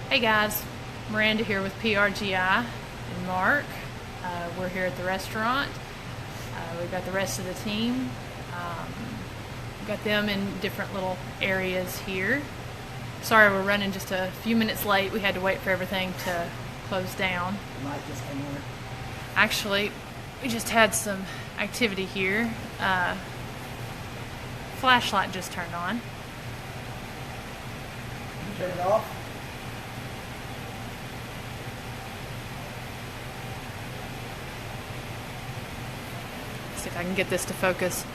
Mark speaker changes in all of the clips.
Speaker 1: Hey guys, Miranda here with PRGI and Mark. We're here at the restaurant. We've got the rest of the team. We've got them in different little areas here. Sorry we're running just a few minutes late. We had to wait for everything to close down.
Speaker 2: The light just came on.
Speaker 1: Actually, we just had some activity here. Flashlight just turned on.
Speaker 2: You turn it off.
Speaker 1: See if I can get this to focus.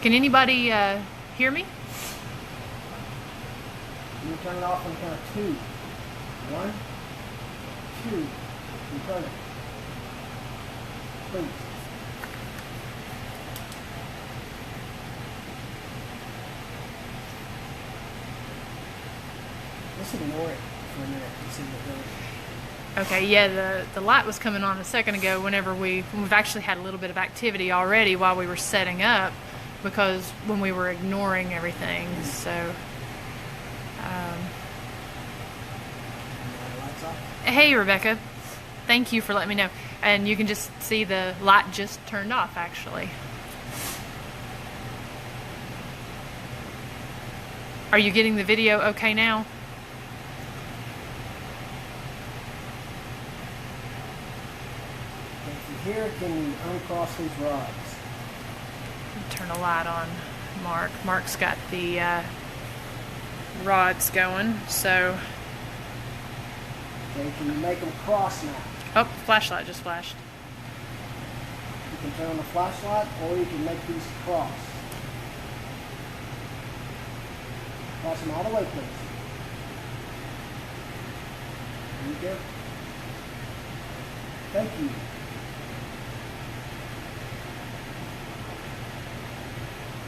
Speaker 1: Can anybody hear me?
Speaker 2: You turn it off on count of 2. 1, 2. You turn it. Please. Let's ignore it for a minute and see what goes.
Speaker 1: Okay, yeah, the light was coming on a second ago whenever we've actually had a little bit of activity already while we were setting up, because when we were ignoring everything, so...
Speaker 2: Lights off.
Speaker 1: Hey, Rebecca. Thank you for letting me know. And you can just see the light just turned off, actually. Are you getting the video okay now?
Speaker 2: If you hear it, can you uncross these rods?
Speaker 1: Turn a light on Mark. Mark's got the rods going, so...
Speaker 2: Okay, can you make them cross now?
Speaker 1: Oh, flashlight just flashed.
Speaker 2: You can turn on the flashlight, or you can make these cross. Cross them all the way, please. There you go. Thank you.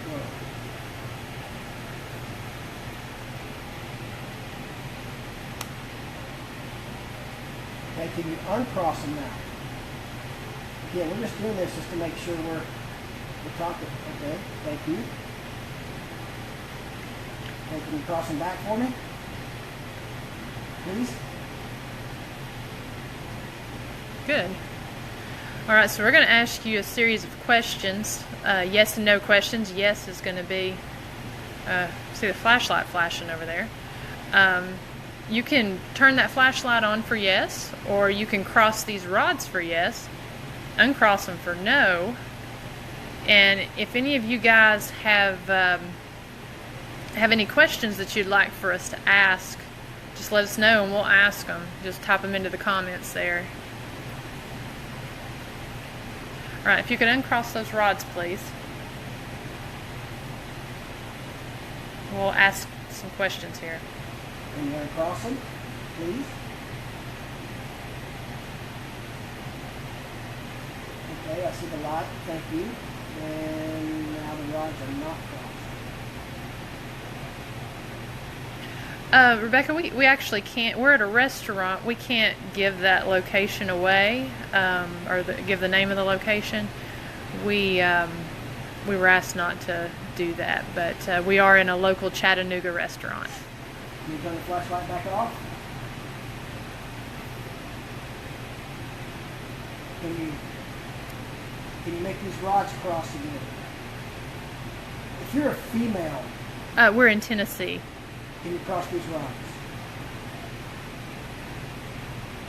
Speaker 2: Good. Okay, can you uncross them now? Again, we're just doing this just to make sure we're talking. Okay, thank you. Okay, can you cross them back for me? Please?
Speaker 1: Good. All right, so we're going to ask you a series of questions, yes and no questions. Yes is going to be, see the flashlight flashing over there. You can turn that flashlight on for yes, or you can cross these rods for yes, uncross them for no. And if any of you guys have any questions that you'd like for us to ask, just let us know and we'll ask them. Just type them into the comments there. All right, if you could uncross those rods, please. We'll ask some questions here.
Speaker 2: Can you uncross them, please? Okay, I see the light. Thank you. And now the rods are not crossed.
Speaker 1: Rebecca, we actually can't. We're at a restaurant. We can't give that location away, or give the name of the location. We were asked not to do that, but we are in a local Chattanooga restaurant.
Speaker 2: Can you turn the flashlight back off? Can you make these rods cross again? If you're a female,
Speaker 1: We're in Tennessee.
Speaker 2: can you cross these rods?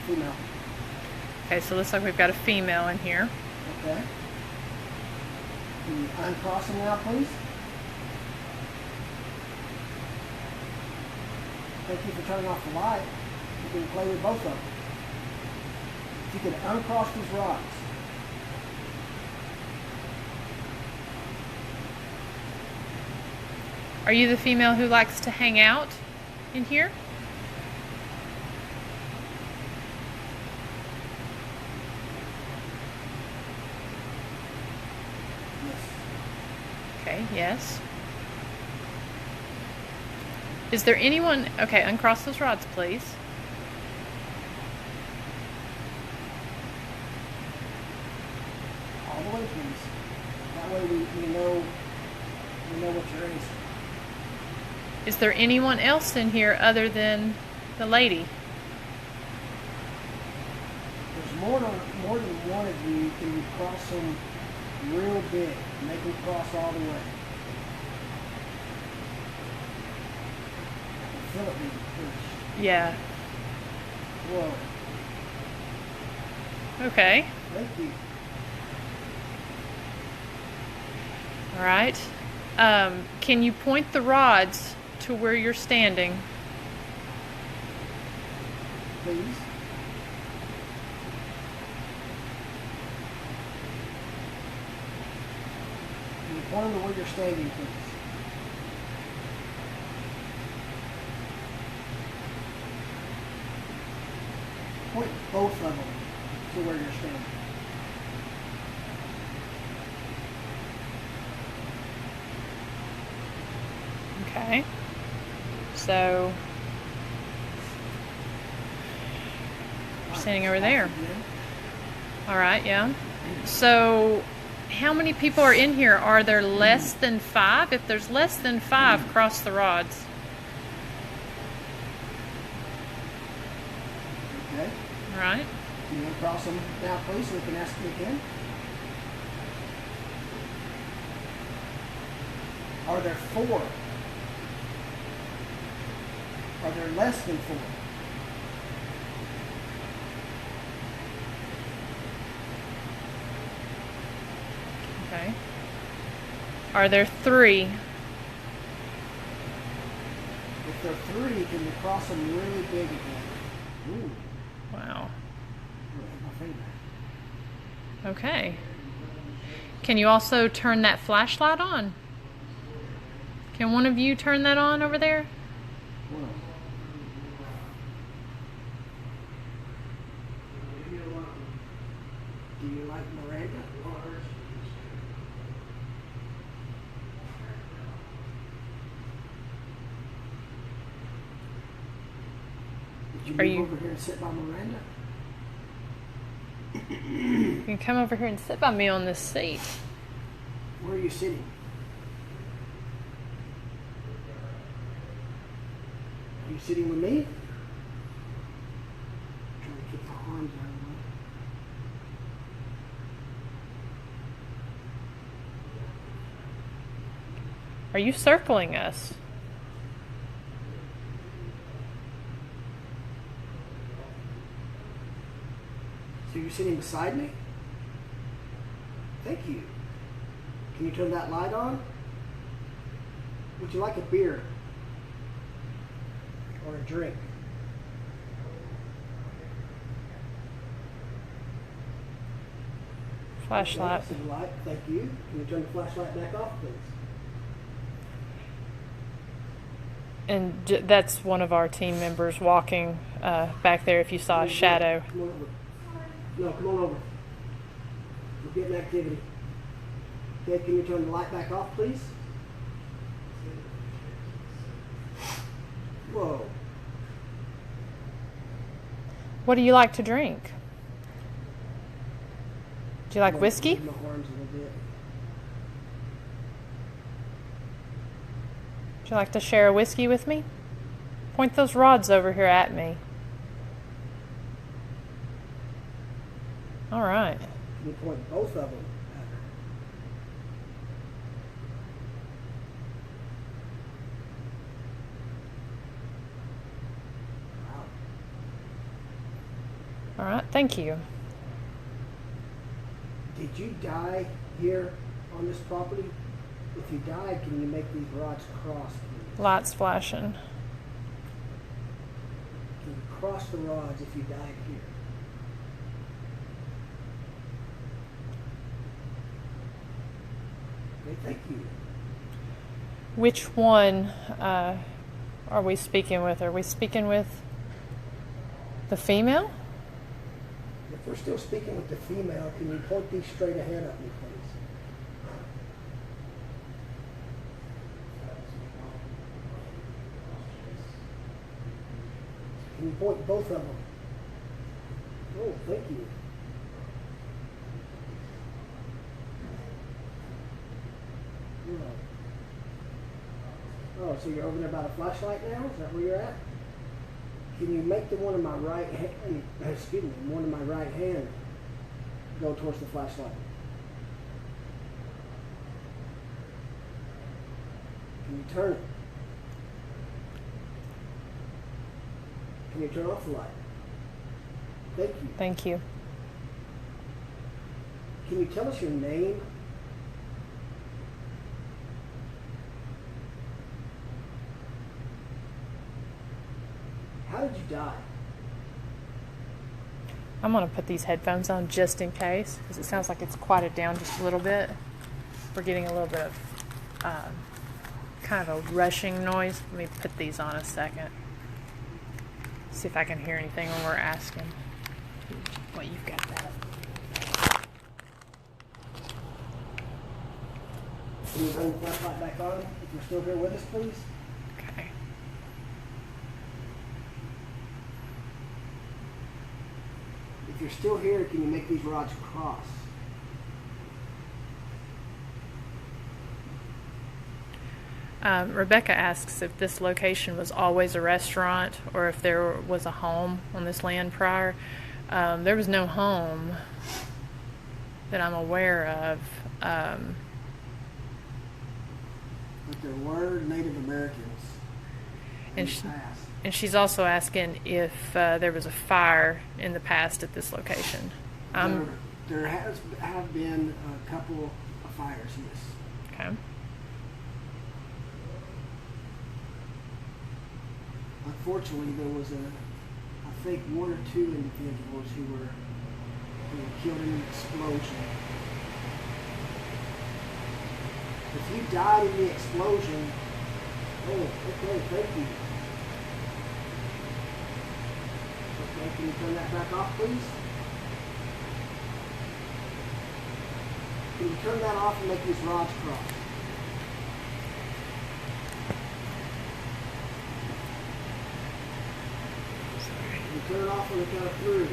Speaker 2: Female.
Speaker 1: Okay, so it looks like we've got a female in here.
Speaker 2: Okay. Can you uncross them now, please? Thank you for turning off the light. You can play with both of them. If you could uncross these rods.
Speaker 1: Are you the female who likes to hang out in here?
Speaker 2: Yes.
Speaker 1: Okay, yes. Is there anyone... Okay, uncross those rods, please.
Speaker 2: All the way, please. That way we know what you're in.
Speaker 1: Is there anyone else in here other than the lady?
Speaker 2: there's more than one of you, can you cross them real big? Make them cross all the way. I can feel it being pushed.
Speaker 1: Yeah.
Speaker 2: Whoa.
Speaker 1: Okay.
Speaker 2: Thank you.
Speaker 1: All right. Can you point the rods to where you're standing?
Speaker 2: Please. Can you point them to where you're standing, please? Point both of them to where you're standing.
Speaker 1: Okay. So you're standing over there. All right, yeah. So how many people are in here? Are there less than 5? If there's less than 5, cross the rods.
Speaker 2: Okay.
Speaker 1: All right.
Speaker 2: Can you uncross them now, please, so we can ask them again? Are there 4? Are there less than 4?
Speaker 1: Okay. Are there 3?
Speaker 2: If there are 3, can you cross them really big again? Ooh,
Speaker 1: Wow.
Speaker 2: my finger.
Speaker 1: Okay. Can you also turn that flashlight on? Can one of you turn that on over there?
Speaker 2: Whoa. Do you like Miranda? Did
Speaker 1: Are
Speaker 2: you
Speaker 1: you-
Speaker 2: move over here and sit by Miranda?
Speaker 1: You can come over here and sit by me on this seat.
Speaker 2: Where are you sitting? Are you sitting with me? Trying to keep the arms out of the way.
Speaker 1: Are you circling us?
Speaker 2: So you're sitting beside me? Thank you. Can you turn that light on? Would you like a beer? Or a drink?
Speaker 1: Flashlight.
Speaker 2: Okay, so light. Thank you. Can you turn the flashlight back off, please?
Speaker 1: And that's one of our team members walking back there if you saw a shadow.
Speaker 2: Come on over. No, come on over. We're getting activity. Okay, can you turn the light back off, please? Whoa.
Speaker 1: What do you like to drink? Do you like whiskey?
Speaker 2: Move my arms a little bit.
Speaker 1: Would you like to share a whiskey with me? Point those rods over here at me. All right.
Speaker 2: Can you point both of them at her? Wow.
Speaker 1: All right. Thank you.
Speaker 2: Did you die here on this property? If you died, can you make these rods cross, please?
Speaker 1: Lights flashing.
Speaker 2: Can you cross the rods if you died here? Okay, thank you.
Speaker 1: Which one are we speaking with? Are we speaking with the female?
Speaker 2: If we're still speaking with the female, can you point these straight ahead of me, please? Can you point both of them? Oh, thank you. Oh, so you're over there by the flashlight now? Is that where you're at? Can you make the one in my right hand, excuse me, one in my right hand go towards the flashlight? Can you turn it? Can you turn off the light? Thank you.
Speaker 1: Thank you.
Speaker 2: Can you tell us your name? How did you die?
Speaker 1: I'm going to put these headphones on just in case, because it sounds like it's quieted down just a little bit. We're getting a little bit of kind of a rushing noise. Let me put these on a second. See if I can hear anything when we're asking. Well, you've got that.
Speaker 2: Can you bring the flashlight back on if you're still here with us, please?
Speaker 1: Okay.
Speaker 2: If you're still here, can you make these rods cross?
Speaker 1: Rebecca asks if this location was always a restaurant or if there was a home on this land prior. There was no home that I'm aware of.
Speaker 2: But there were Native Americans in the past.
Speaker 1: And she's also asking if there was a fire in the past at this location.
Speaker 2: There have been a couple of fires, yes.
Speaker 1: Okay.
Speaker 2: Unfortunately, there was I think one or two individuals who were killed in an explosion. If you died in the explosion, oh, okay, thank you. Okay, can you turn that back off, please? Can you turn that off and make these rods cross? You turn it off on the count of 3.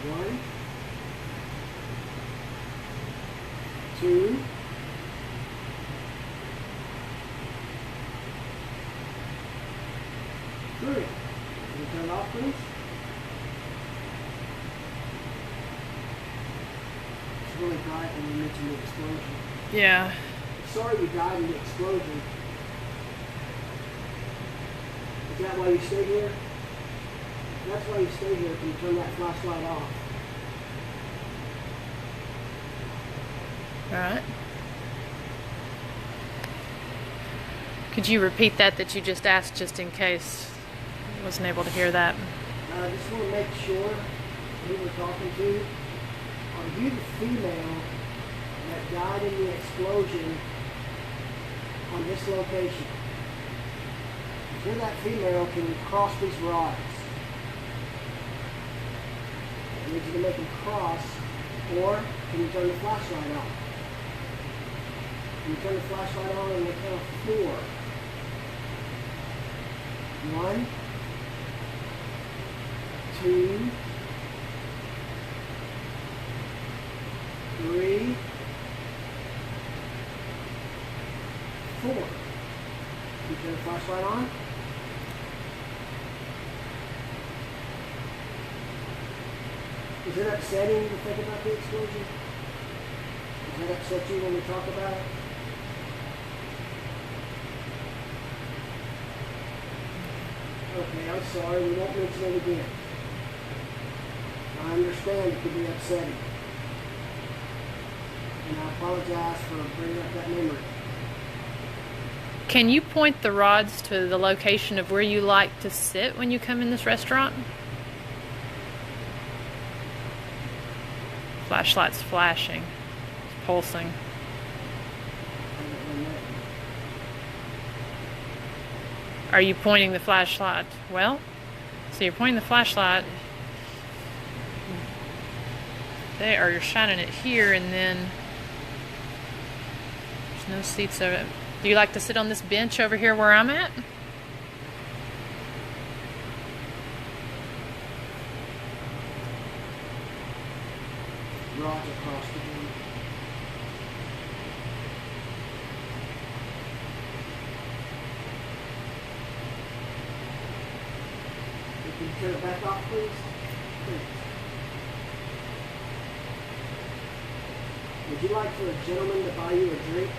Speaker 2: 1, 2, 3. Can you turn it off, please? It's really bright when you mention the explosion.
Speaker 1: Yeah.
Speaker 2: Sorry you died in the explosion. Is that why you stayed here? That's why you stay here. Can you turn that flashlight off?
Speaker 1: All right. Could you repeat that you just asked, just in case I wasn't able to hear that?
Speaker 2: I just want to make sure who we're talking to. Are you the female that died in the explosion on this location? If you're that female, can you cross these rods? I need you to make them cross, or can you turn the flashlight on? Can you turn the flashlight on and the count of 4? 1, 2, 3, 4. Can you turn the flashlight on? Is it upsetting to think about the explosion? Does that upset you when we talk about it? Okay, I'm sorry, we won't mention it again. I understand it could be upsetting. And I apologize for bringing up that memory.
Speaker 1: Can you point the rods to the location of where you like to sit when you come in this restaurant? Flashlight's flashing. It's pulsing. Are you pointing the flashlight? Well, so you're pointing the flashlight there, or you're shining it here, and then there's no seats over. Do you like to sit on this bench over here where I'm at?
Speaker 2: Rods across the room. Can you turn it back off, please? Please. Would you like for a gentleman to buy you a drink?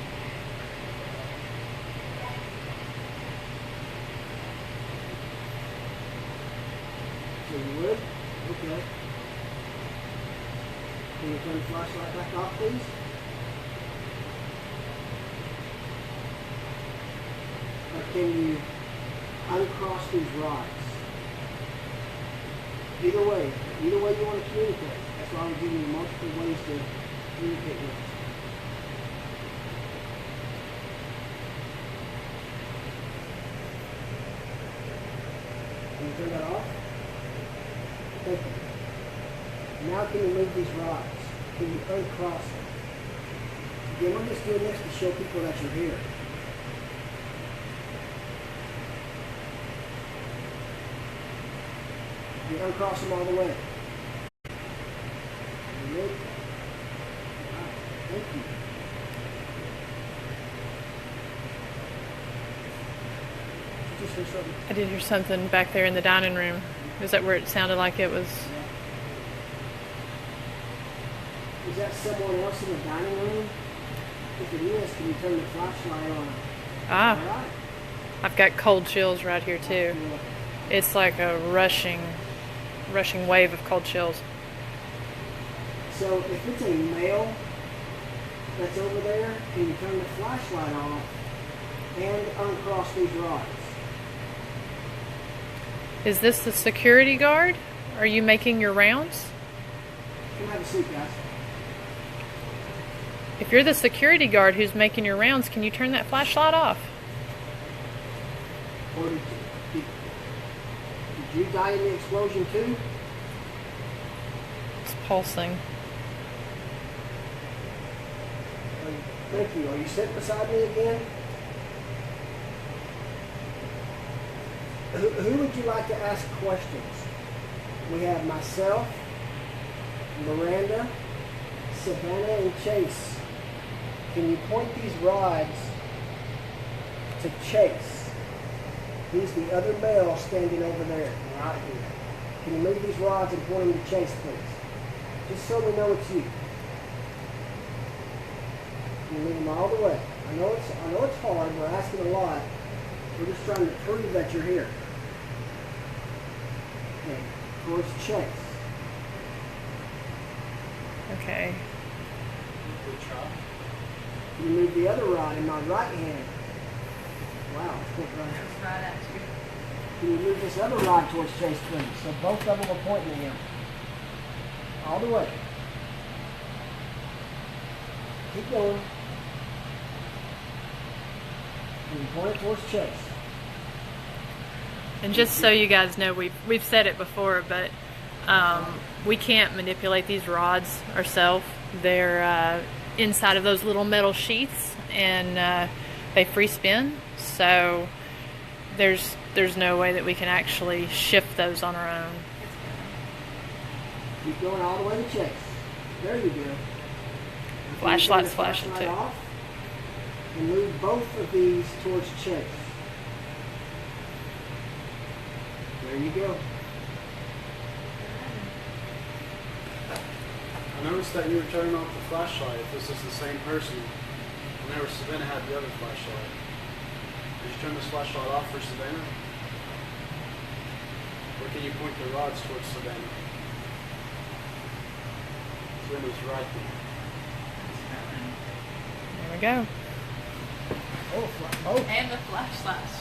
Speaker 2: So you would? Okay. Can you turn the flashlight back off, please? Or can you uncross these rods? Either way you want to communicate. That's why we're giving you multiple ways to communicate with us. Can you turn that off? Thank you. Now can you move these rods? Can you uncross them? Again, we're just doing this to show people that you're here. You uncross them all the way. You good? Alright, thank you. Did you just hear something?
Speaker 1: I did hear something back there in the dining room. Is that where it sounded like it was?
Speaker 2: Yeah. Is that someone else in the dining room? If it is, can you turn the flashlight on?
Speaker 1: Ah,
Speaker 2: Alright.
Speaker 1: I've got cold chills right here too.
Speaker 2: Yeah.
Speaker 1: It's like a rushing wave of cold chills.
Speaker 2: So if it's a male that's over there, can you turn the flashlight off and uncross these rods?
Speaker 1: Is this the security guard? Are you making your rounds?
Speaker 2: Come have a seat, guys.
Speaker 1: If you're the security guard who's making your rounds, can you turn that flashlight off?
Speaker 2: Or did you die in the explosion too?
Speaker 1: It's pulsing.
Speaker 2: Thank you. Are you sitting beside me again? Who would you like to ask questions? We have myself, Miranda, Savannah, and Chase. Can you point these rods to Chase? He's the other male standing over there, right here. Can you move these rods and point them to Chase, please? Just so we know it's you. Can you move them all the way? I know it's hard. We're asking a lot. We're just trying to prove that you're here. Okay, towards Chase.
Speaker 1: Okay.
Speaker 2: Can you move the other rod in my right hand? Wow, it's quick right.
Speaker 3: It's right at you.
Speaker 2: Can you move this other rod towards Chase, please? So both of them are pointing at him. All the way. Keep going. Can you point it towards Chase?
Speaker 1: And just so you guys know, we've said it before, but we can't manipulate these rods ourselves. They're inside of those little metal sheaths, and they free spin. So there's no way that we can actually shift those on our own.
Speaker 2: Keep going all the way to Chase. There you go. Now,
Speaker 1: Flashlight's
Speaker 2: can you turn the
Speaker 1: flashing
Speaker 2: flashlight
Speaker 1: too.
Speaker 2: off and move both of these towards Chase. There you go.
Speaker 4: I noticed that you were turning off the flashlight. If this is the same person, whenever Savannah had the other flashlight. Did you turn this flashlight off for Savannah? Or can you point the rods towards Savannah? Savannah's right there.
Speaker 1: There we go.
Speaker 2: Oh,
Speaker 3: And the flashlights.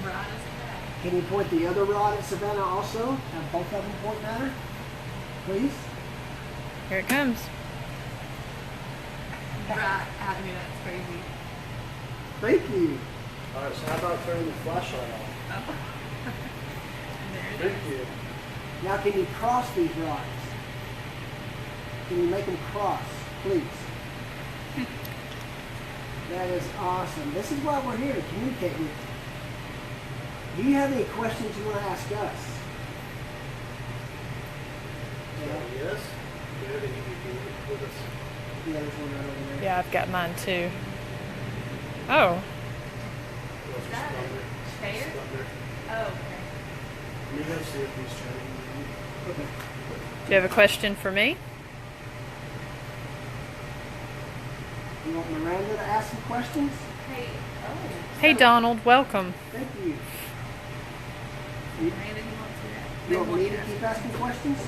Speaker 3: Right as that.
Speaker 2: can you point the other rod at Savannah also? Have both of them point at her? Please?
Speaker 1: Here it comes.
Speaker 3: Right at me. That's crazy.
Speaker 2: Thank you.
Speaker 4: Alright, so how about turning the flashlight off?
Speaker 3: Oh. There it
Speaker 4: Thank you.
Speaker 2: Now can you cross these rods? Can you make them cross, please? That is awesome. This is why we're here, to communicate with you. Do you have any questions you want to ask us? Yeah,
Speaker 4: Yes? Do you have any with us?
Speaker 2: yeah, there's one right over there.
Speaker 1: Yeah, I've got mine too. Oh,
Speaker 4: Who else
Speaker 3: is.
Speaker 4: was
Speaker 3: That
Speaker 4: Thunder?
Speaker 3: chair?
Speaker 4: Thunder.
Speaker 3: Oh, okay.
Speaker 4: I mean, me go see if he's checking.
Speaker 2: Okay.
Speaker 1: Do you have a question for me?
Speaker 2: You want Miranda to ask some questions?
Speaker 3: Hey,
Speaker 1: Hey, Donald, welcome.
Speaker 2: Thank you. You,
Speaker 3: Miranda, he wants to do that.
Speaker 2: you want me to keep asking questions?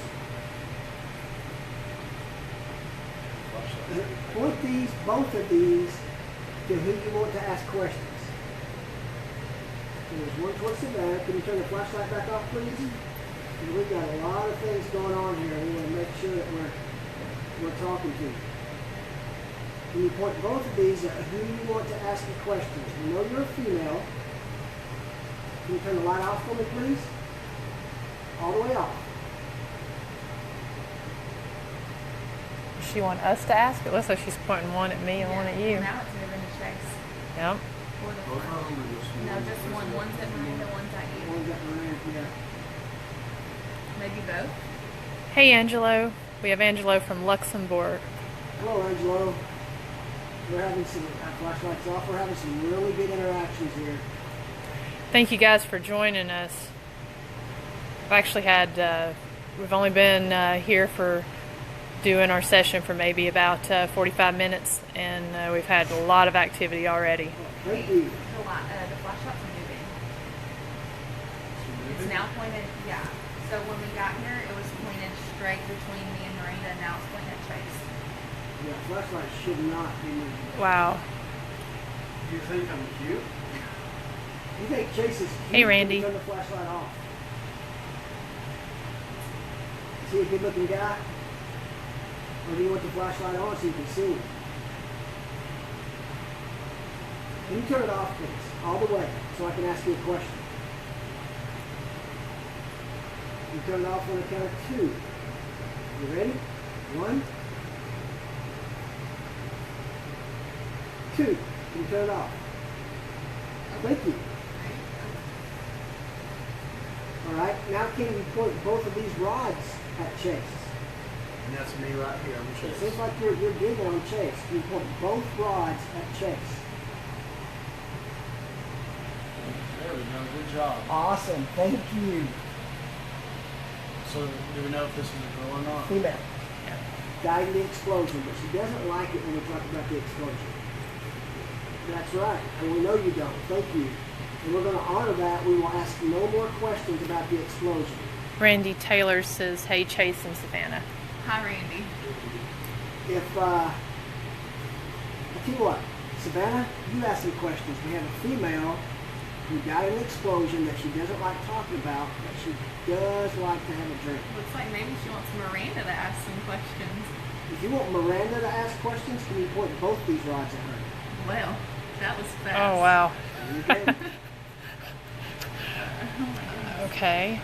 Speaker 2: Point these, both of these, to who you want to ask questions. So there's one towards Savannah. Can you turn the flashlight back off, please? And we've got a lot of things going on here. We want to make sure that we're talking to you. Can you point both of these at who you want to ask the questions? We know you're a female. Can you turn the light off for me, please? All the way off.
Speaker 1: Does she want us to ask? It looks like she's pointing one at me and one at you.
Speaker 3: Now it's moving to Chase.
Speaker 1: Yep.
Speaker 3: Or the
Speaker 4: Both of them are just
Speaker 3: No, just one. One's at Miranda, one's at you.
Speaker 2: One's got Miranda, yeah.
Speaker 3: Maybe both.
Speaker 1: Hey, Angelo. We have Angelo from Luxembourg.
Speaker 2: Hello, Angelo. We're having some flashlights off. We're having some really good interactions here.
Speaker 1: Thank you guys for joining us. I've actually had, we've only been here for doing our session for maybe about 45 minutes, and we've had a lot of activity already.
Speaker 2: Thank you.
Speaker 3: The flashlights are moving. It's now pointed, yeah. So when we got here, it was pointed straight between me and Miranda, and now it's pointed at Chase.
Speaker 2: Yeah, flashlight should not be moving.
Speaker 1: Wow.
Speaker 4: Do you think I'm cute?
Speaker 2: You think Chase is cute?
Speaker 1: Hey, Randy.
Speaker 2: Turn the flashlight off. Is he a good-looking guy? Or do you want the flashlight on so you can see him? Can you turn it off, please? All the way, so I can ask you a question. You turn it off on the count of 2. You ready? 1, 2. Can you turn it off? Thank you. All right. Now can you point both of these rods at Chase?
Speaker 4: And that's me right here. I'm
Speaker 2: It
Speaker 4: Chase.
Speaker 2: seems like you're digging on Chase. Can you point both rods at Chase?
Speaker 4: There we go. Good job.
Speaker 2: Awesome. Thank you.
Speaker 4: So, do we know if this is a girl or not?
Speaker 2: Female. Died in the explosion, but she doesn't like it when we talk about the explosion. That's right. And we know you don't. Thank you. And we're going to honor that. We will ask no more questions about the explosion.
Speaker 1: Randy Taylor says, hey, Chase and Savannah.
Speaker 3: Hi, Randy.
Speaker 2: If, I tell you what, Savannah, you ask some questions. We have a female who died in an explosion that she doesn't like talking about, but she does like to have a drink.
Speaker 3: Looks like maybe she wants Miranda to ask some questions.
Speaker 2: If you want Miranda to ask questions, can you point both these rods at her?
Speaker 3: Well, that was fast.
Speaker 1: Oh, wow.
Speaker 2: There you go.
Speaker 1: Okay.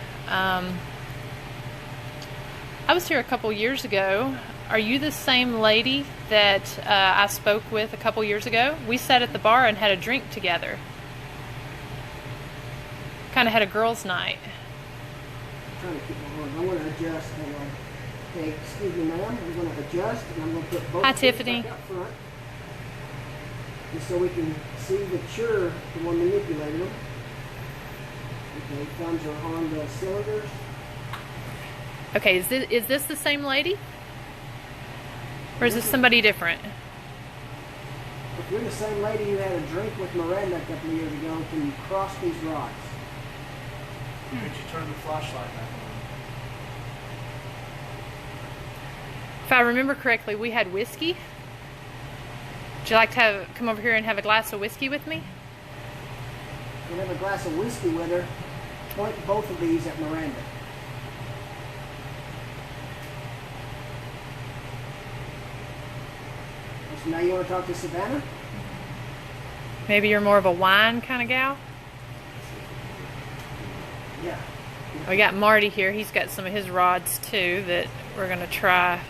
Speaker 1: I was here a couple years ago. Are you the same lady that I spoke with a couple years ago? We sat at the bar and had a drink together. Kind of had a girls' night.
Speaker 2: I'm trying to keep my arm. I'm going to adjust. Hang on. Okay, excuse me, ma'am. I'm going to adjust, and I'm going to put both
Speaker 1: Hi,
Speaker 2: feet
Speaker 1: Tiffany.
Speaker 2: back up front, just so we can see that you're the one manipulating them. Okay, thumbs are on the cylinders.
Speaker 1: Okay, is this the same lady? Or is this somebody different?
Speaker 2: If you're the same lady who had a drink with Miranda a couple of years ago, can you cross these rods?
Speaker 4: Could you turn the flashlight back on?
Speaker 1: If I remember correctly, we had whiskey. Would you like to come over here and have a glass of whiskey with me?
Speaker 2: You have a glass of whiskey with her. Point both of these at Miranda. So now you want to talk to Savannah?
Speaker 1: Maybe you're more of a wine kind of gal?
Speaker 2: Yeah.
Speaker 1: We got Marty here. He's got some of his rods too that we're going to try.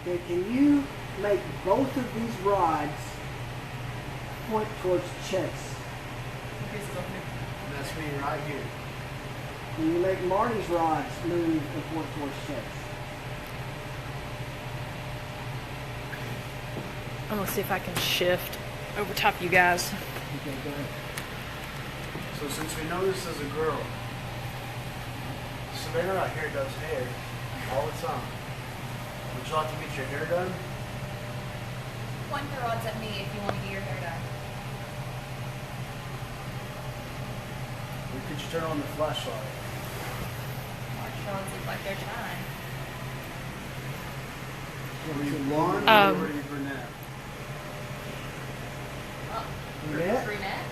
Speaker 2: Okay, can you make both of these rods point towards Chase?
Speaker 4: And that's me right here.
Speaker 2: Can you make Marty's rods move and point towards Chase?
Speaker 1: I'm going to see if I can shift over top of you guys.
Speaker 2: Okay, go ahead.
Speaker 4: So since we know this is a girl, Savannah out here does hair all the time. Would you like to get your hair done?
Speaker 3: Point your rods at me if you want to get your hair done.
Speaker 4: Or could you turn on the flashlight?
Speaker 3: March rods look like they're trying.
Speaker 4: Were you blonde or were you brunette?
Speaker 3: Oh,
Speaker 2: Brunette?
Speaker 3: brunette?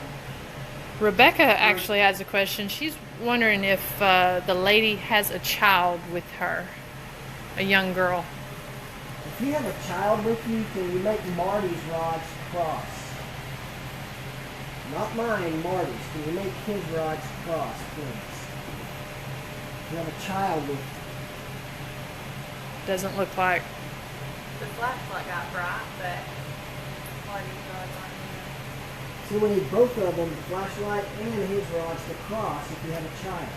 Speaker 1: Rebecca actually has a question. She's wondering if the lady has a child with her, a young girl.
Speaker 2: If you have a child with you, can you make Marty's rods cross? Not mine, Marty's. Can you make his rods cross, please? If you have a child with you.
Speaker 1: Doesn't look like.
Speaker 3: The flashlight got bright, but Marty's rods aren't here.
Speaker 2: So we need both of them, the flashlight and his rods, to cross if you have a child.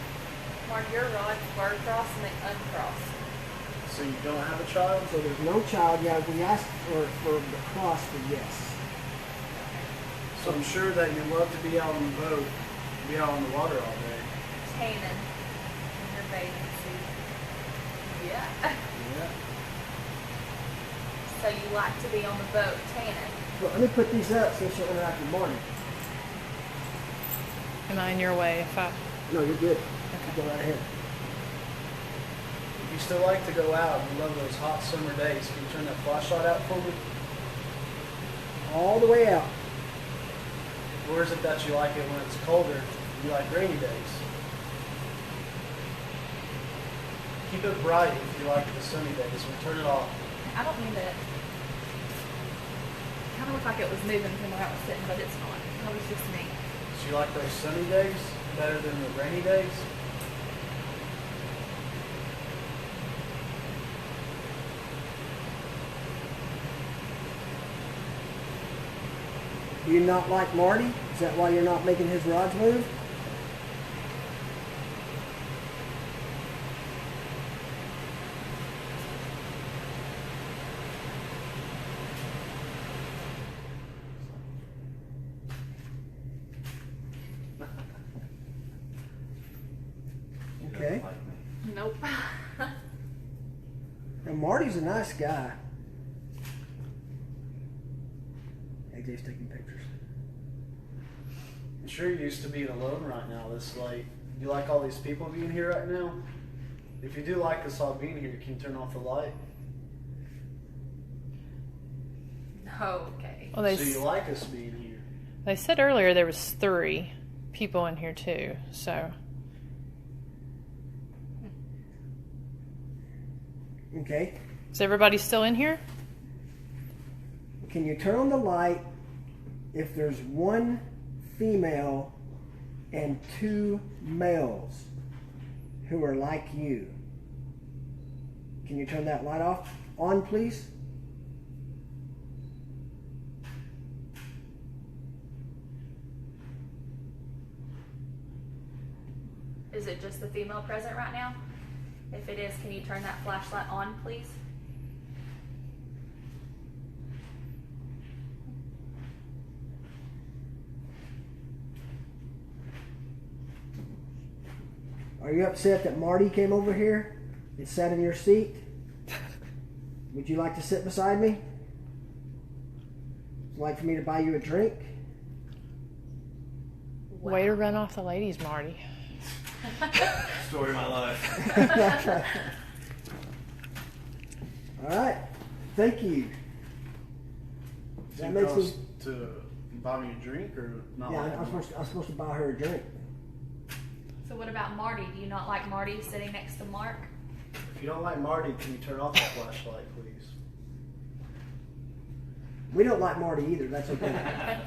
Speaker 3: Mark, your rods were crossed and they uncrossed.
Speaker 4: So you don't have a child?
Speaker 2: So there's no child. Yeah, we asked for the cross for yes.
Speaker 4: So I'm sure that you love to be out on the boat, be out on the water all day.
Speaker 3: Tannin in your bathing suit. Yeah.
Speaker 4: Yeah.
Speaker 3: So you like to be on the boat tanning.
Speaker 2: Well, let me put these up so she'll interact with Marty.
Speaker 1: Am I in your way? If I.
Speaker 2: No, you're good.
Speaker 1: Okay.
Speaker 2: Go right ahead.
Speaker 4: If you still like to go out and love those hot summer days, can you turn that flashlight out for me?
Speaker 2: All the way out.
Speaker 4: Or is it that you like it when it's colder? You like rainy days? Keep it bright if you like the sunny days. We'll turn it off.
Speaker 3: I don't mean to. Kind of looked like it was moving from where I was sitting, but it's not. That was just me.
Speaker 4: So you like those sunny days better than the rainy days?
Speaker 2: Do you not like Marty? Is that why you're not making his rods move? Okay.
Speaker 3: Nope.
Speaker 2: Now Marty's a nice guy. AJ's taking pictures.
Speaker 4: I'm sure you're used to being alone right now this late. You like all these people being here right now? If you do like us all being here, can you turn off the light?
Speaker 3: Okay.
Speaker 1: Well,
Speaker 4: So you like us being here?
Speaker 1: they said earlier there was 3 people in here too. So
Speaker 2: Okay.
Speaker 1: is everybody still in here?
Speaker 2: Can you turn on the light if there's one female and 2 males who are like you? Can you turn that light off? On, please.
Speaker 3: Is it just the female present right now? If it is, can you turn that flashlight on, please?
Speaker 2: Are you upset that Marty came over here and sat in your seat? Would you like to sit beside me? Would you like for me to buy you a drink?
Speaker 1: Way to run off the ladies, Marty.
Speaker 5: Story of my life.
Speaker 2: All right. Thank you.
Speaker 4: So
Speaker 2: That
Speaker 4: you
Speaker 2: makes me.
Speaker 4: us to buy me a drink or not?
Speaker 2: Yeah,
Speaker 4: like
Speaker 2: I'm supposed to buy her a drink.
Speaker 3: So what about Marty? Do you not like Marty sitting next to Mark?
Speaker 4: If you don't like Marty, can you turn off the flashlight, please?
Speaker 2: We don't like Marty either. That's okay.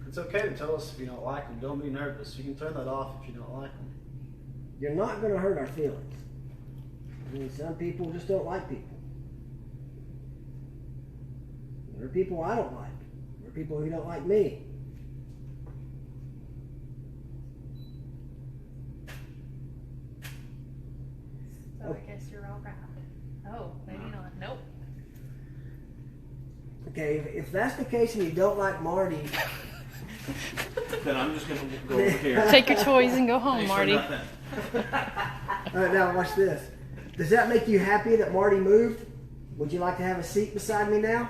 Speaker 4: It's okay to tell us if you don't like him. Don't be nervous. You can turn that off if you don't like him.
Speaker 2: You're not going to hurt our feelings. I mean, some people just don't like people. There are people I don't like. There are people who don't like me.
Speaker 3: So I guess you're all right. Oh, maybe not. Nope.
Speaker 2: Okay, if that's the case and you don't like Marty,
Speaker 5: Then I'm just gonna go over here.
Speaker 1: Take your toys and go home,
Speaker 5: Thanks for
Speaker 1: Marty.
Speaker 5: nothing.
Speaker 2: All right, now watch this. Does that make you happy that Marty moved? Would you like to have a seat beside me now?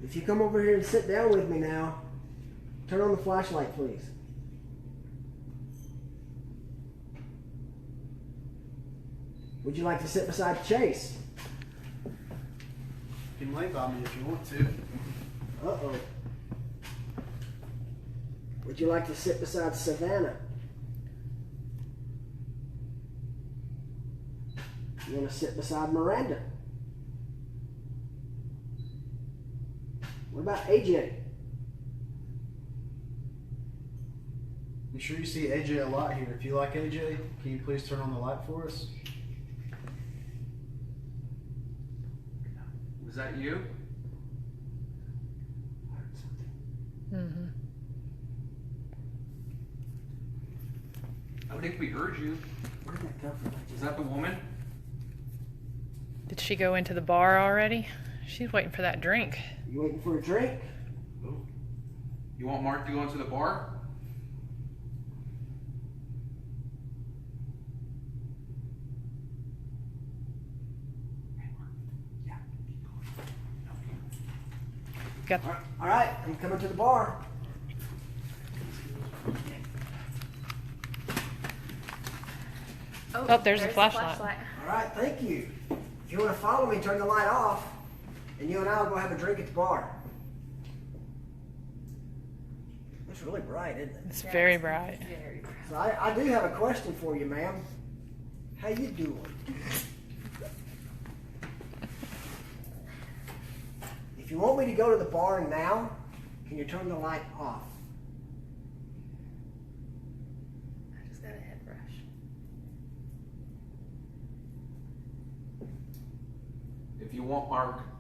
Speaker 2: If you come over here and sit down with me now, turn on the flashlight, please. Would you like to sit beside Chase?
Speaker 4: You can lay by me if you want to.
Speaker 2: Uh-oh. Would you like to sit beside Savannah? You want to sit beside Miranda? What about AJ?
Speaker 4: I'm sure you see AJ a lot here. If you like AJ, can you please turn on the light for us?
Speaker 5: Was that you?
Speaker 1: Mm-hmm.
Speaker 5: I think we heard you.
Speaker 2: Where did that come from?
Speaker 5: Was that the woman?
Speaker 1: Did she go into the bar already? She's waiting for that drink.
Speaker 2: You waiting for a drink?
Speaker 5: You want Mark to go into the bar?
Speaker 1: Got
Speaker 2: All right, I'm coming to the bar.
Speaker 1: Oh, there's a flashlight.
Speaker 2: All right, thank you. If you want to follow me, turn the light off, and you and I will go have a drink at the bar. It's really bright, isn't it?
Speaker 1: It's very bright.
Speaker 3: Very bright.
Speaker 2: So I do have a question for you, ma'am. How you doing? If you want me to go to the bar now, can you turn the light off?
Speaker 3: I just got a head rush.
Speaker 5: If you want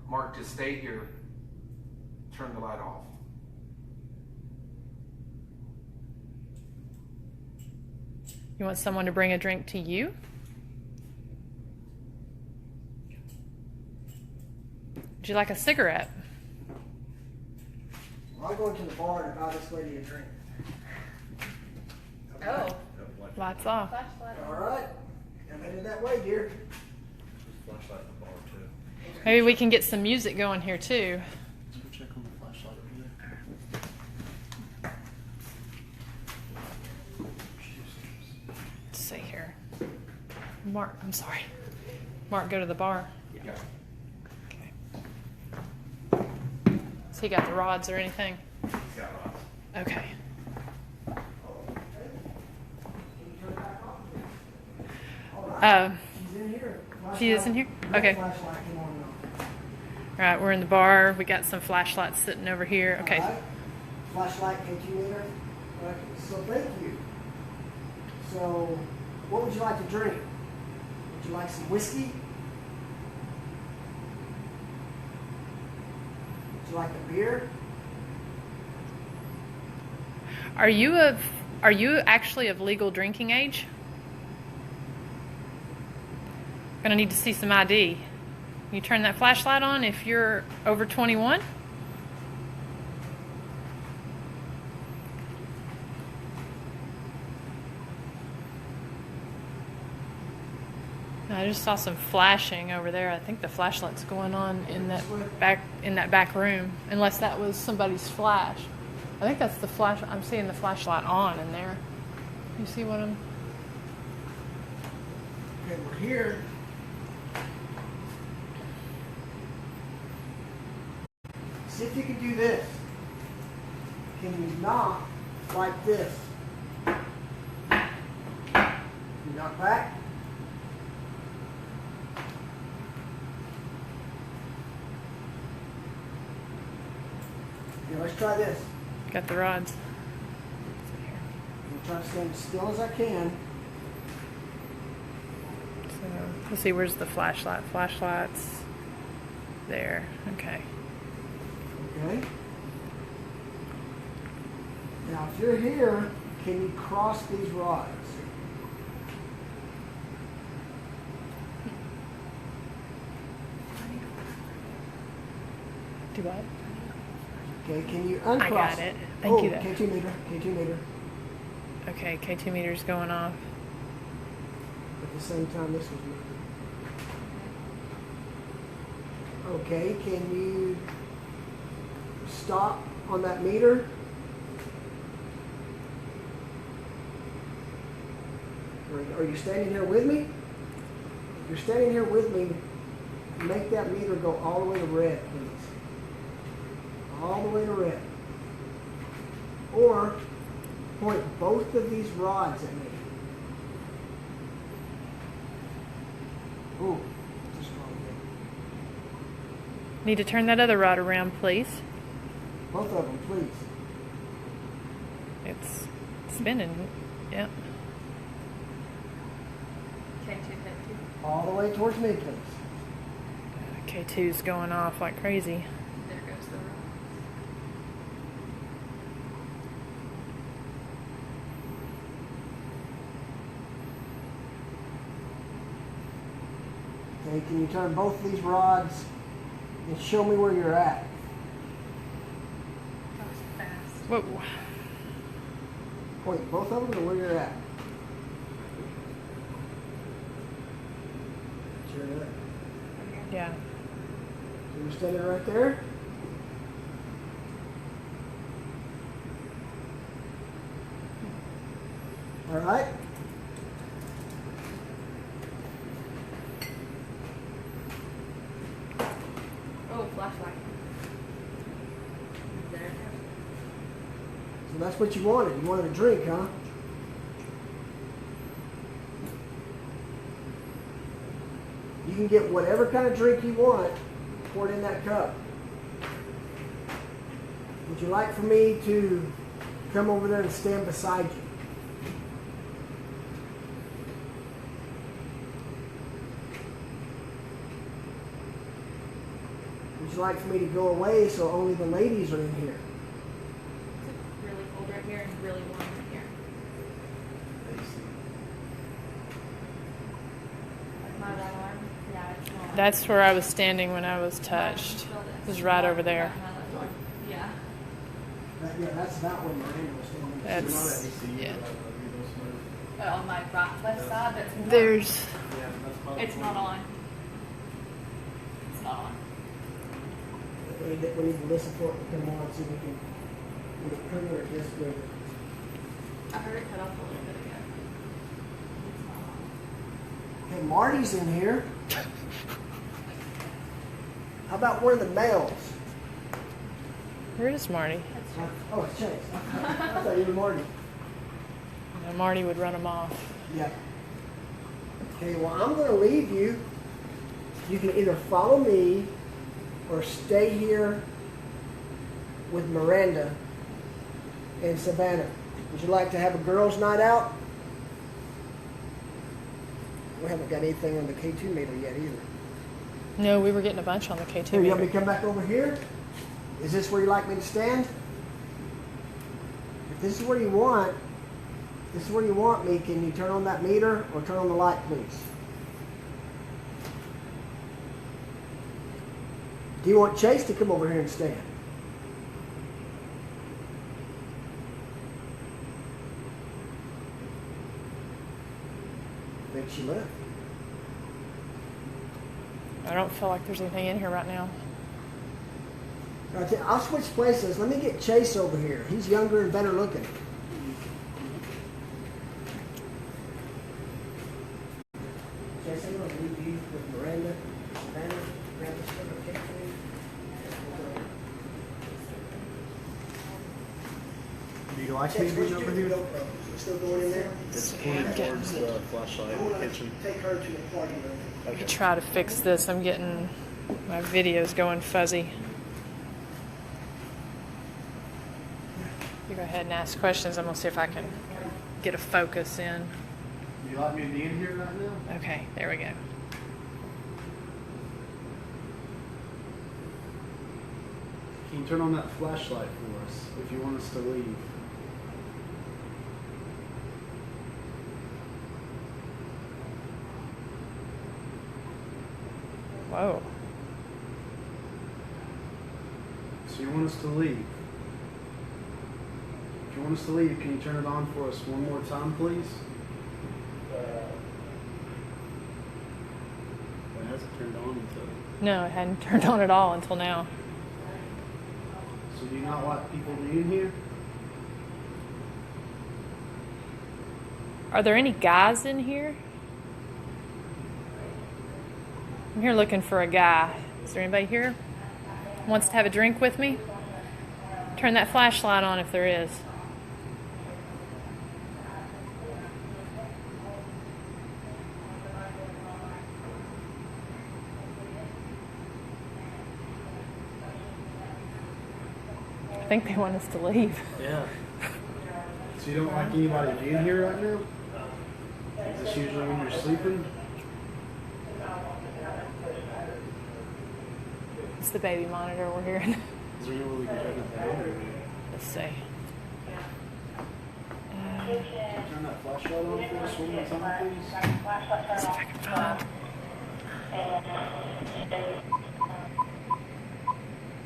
Speaker 5: Mark to stay here, turn the light off.
Speaker 1: You want someone to bring a drink to you? Would you like a cigarette?
Speaker 2: Well, I'm going to the bar and buy this lady a drink.
Speaker 3: Oh.
Speaker 1: Lights off.
Speaker 3: Flashlight.
Speaker 2: All right. I'm headed that way, dear.
Speaker 5: Flashlight in the bar too.
Speaker 1: Maybe we can get some music going here too.
Speaker 4: Let's go check on the flashlight over there.
Speaker 1: Let's see here. Mark, I'm sorry. Mark, go to the bar.
Speaker 5: Yeah.
Speaker 1: Okay. So he got the rods or anything?
Speaker 5: He's got rods.
Speaker 1: Okay.
Speaker 2: She's in here.
Speaker 1: She is in here?
Speaker 2: That
Speaker 1: Okay.
Speaker 2: flashlight came on and off.
Speaker 1: All right, we're in the bar. We got some flashlights sitting over here. Okay.
Speaker 2: All right. Flashlight K2 meter. Okay, so thank you. So, what would you like to drink? Would you like some whiskey? Would you like a beer?
Speaker 1: Are you actually of legal drinking age? Gonna need to see some ID. You turn that flashlight on if you're over 21. I just saw some flashing over there. I think the flashlight's going on in that back room, unless that was somebody's flash. I think that's the flash. I'm seeing the flashlight on in there. You see what I'm?
Speaker 2: Okay, we're here. See if you can do this. Can you knock like this? Can you knock back? Okay, let's try this.
Speaker 1: Got the rods.
Speaker 2: I'm trying to stand as still as I can.
Speaker 1: So let's see. Where's the flashlight? Flashlights. There. Okay.
Speaker 2: Okay. Now, if you're here, can you cross these rods?
Speaker 1: Do what?
Speaker 2: Okay, can you uncross?
Speaker 1: I got it. Thank you, though.
Speaker 2: K2 meter, K2 meter.
Speaker 1: Okay, K2 meter's going off.
Speaker 2: At the same time this was moving. Okay, can you stop on that meter? Are you standing here with me? If you're standing here with me, make that meter go all the way to red, please. All the way to red. Or point both of these rods at me. Ooh, just wrong there.
Speaker 1: Need to turn that other rod around, please.
Speaker 2: Both of them, please.
Speaker 1: It's spinning. Yep.
Speaker 2: All the way towards me, please.
Speaker 1: K2's going off like crazy.
Speaker 3: There goes the road.
Speaker 2: Okay, can you turn both of these rods and show me where you're at?
Speaker 3: That was fast.
Speaker 1: Whoa.
Speaker 2: Point both of them to where you're at. Sure enough.
Speaker 1: Yeah.
Speaker 2: So you're standing right there. All right.
Speaker 3: Oh, flashlight. There.
Speaker 2: So that's what you wanted. You wanted a drink, huh? You can get whatever kind of drink you want poured in that cup. Would you like for me to come over there and stand beside you? Would you like for me to go away so only the ladies are in here?
Speaker 3: It's really cold right here and really warm right here. Like my right arm. Yeah, it's not.
Speaker 1: That's where I was standing when I was touched. It was right over there.
Speaker 3: Yeah.
Speaker 2: Yeah, that's about where Miranda was standing.
Speaker 1: That's, yeah.
Speaker 3: On my left side, that's not.
Speaker 1: There's,
Speaker 3: It's not on. It's not on.
Speaker 2: We need to listen for it to come on so we can put it this way.
Speaker 3: I heard it cut off a little bit ago. It's not on.
Speaker 2: Hey, Marty's in here. How about one of the males?
Speaker 1: where is Marty?
Speaker 2: Oh, it's Chase. I thought you were Marty.
Speaker 1: Marty would run him off.
Speaker 2: Yeah. Okay, well, I'm going to leave you. You can either follow me or stay here with Miranda and Savannah. Would you like to have a girls' night out? We haven't got anything on the K2 meter yet either.
Speaker 1: No, we were getting a bunch on the K2
Speaker 2: Here, you want me to
Speaker 1: meter.
Speaker 2: come back over here? Is this where you like me to stand? If this is where you want me, can you turn on that meter or turn on the light, please? Do you want Chase to come over here and stand? I think she left.
Speaker 1: I don't feel like there's anything in here right now.
Speaker 2: I'll switch places. Let me get Chase over here. He's younger and better looking. Chase, I'm going to leave you with Miranda. Savannah, grab this stuff, okay, please?
Speaker 4: Do you like me
Speaker 2: Chase, where's
Speaker 4: being over
Speaker 2: your
Speaker 4: here?
Speaker 2: GoPro? You still going in there?
Speaker 4: It's
Speaker 1: Yeah,
Speaker 4: pointed
Speaker 1: I'm getting
Speaker 4: towards
Speaker 1: it.
Speaker 4: the flashlight
Speaker 2: I
Speaker 4: in
Speaker 2: want
Speaker 4: the
Speaker 2: to
Speaker 4: kitchen.
Speaker 2: take her to the party room.
Speaker 1: Let me try to fix this. I'm getting my videos going fuzzy. You go ahead and ask questions. I'm going to see if I can get a focus in.
Speaker 4: Do you like me being here right now?
Speaker 1: Okay, there we go.
Speaker 4: Can you turn on that flashlight for us if you want us to leave?
Speaker 1: Whoa.
Speaker 4: So you want us to leave? If you want us to leave, can you turn it on for us one more time, please? turned on until.
Speaker 1: No, it hadn't turned on at all until now.
Speaker 4: So do you not like people being here?
Speaker 1: Are there any guys in here? I'm here looking for a guy. Is there anybody here? Wants to have a drink with me? Turn that flashlight on if there is. I think they want us to leave.
Speaker 4: Yeah. So you don't like anybody being here right now? Is this usually when you're sleeping?
Speaker 1: It's the baby monitor we're hearing.
Speaker 4: Is there any way we can turn it down? Or
Speaker 1: Let's see.
Speaker 4: can you turn that flashlight on for us one more time, please?
Speaker 1: See if I can find.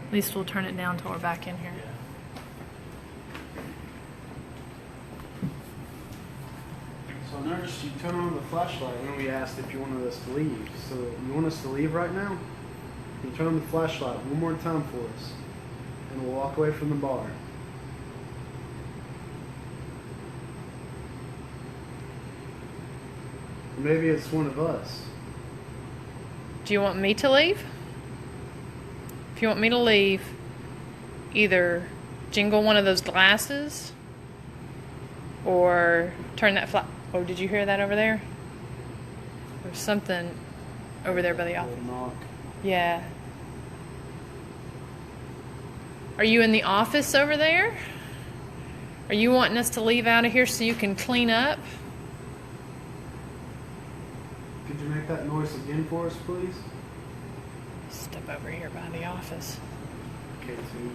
Speaker 1: At least we'll turn it down till we're back in here.
Speaker 4: So I noticed you turn on the flashlight and then we asked if you wanted us to leave. So you want us to leave right now? Can you turn on the flashlight one more time for us? And we'll walk away from the bar. Or maybe it's one of us.
Speaker 1: Do you want me to leave? If you want me to leave, either jingle one of those glasses or turn that Oh, did you hear that over there? There's something over there by the office.
Speaker 4: Knock.
Speaker 1: Yeah. Are you in the office over there? Are you wanting us to leave out of here so you can clean up?
Speaker 4: Could you make that noise again for us, please?
Speaker 1: Step over here by the office.
Speaker 4: Okay, two.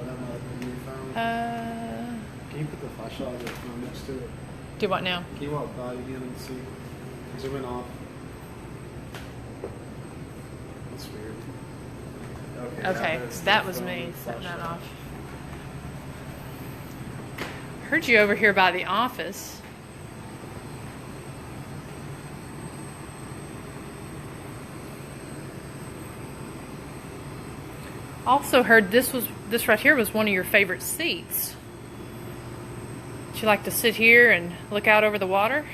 Speaker 4: I don't know if you found. Can you put the flashlight next to it?
Speaker 1: Do what now?
Speaker 4: Can you walk by again and see? Because it went off. That's weird.
Speaker 1: Okay, that was me setting that off. Heard you over here by the office. Also heard this right here was one of your favorite seats. Would you like to sit here and look out over the water?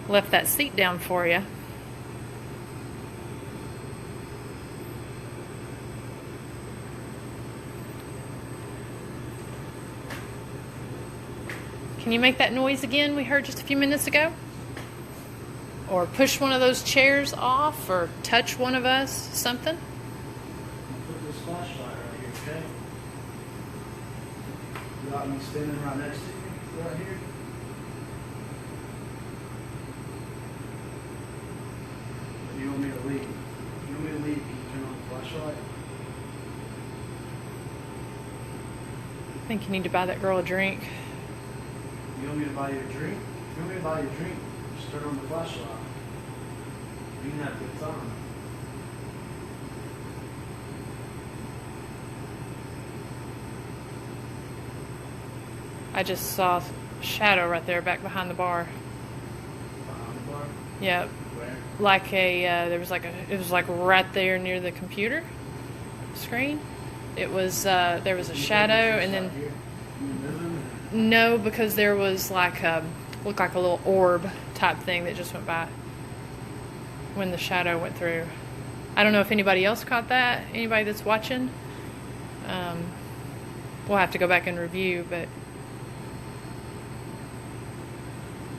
Speaker 1: Left that seat down for you. Can you make that noise again we heard just a few minutes ago? Or push one of those chairs off, or touch one of us, something?
Speaker 4: Put this flashlight right here, okay? You got me standing right next to you, right here. You want me to leave? You want me to leave? Can you turn on the flashlight?
Speaker 1: I think you need to buy that girl a drink.
Speaker 4: You want me to buy you a drink? If you want me to buy you a drink, just turn on the flashlight. You can have a good time.
Speaker 1: I just saw a shadow right there back behind the bar.
Speaker 4: Behind the bar?
Speaker 1: Yeah,
Speaker 4: Where?
Speaker 1: like it was like right there near the computer screen. It was there was a shadow, and then
Speaker 4: Here? In the living room?
Speaker 1: no, because there was like looked like a little orb type thing that just went by when the shadow went through. I don't know if anybody else caught that. Anybody that's watching, we'll have to go back and review. But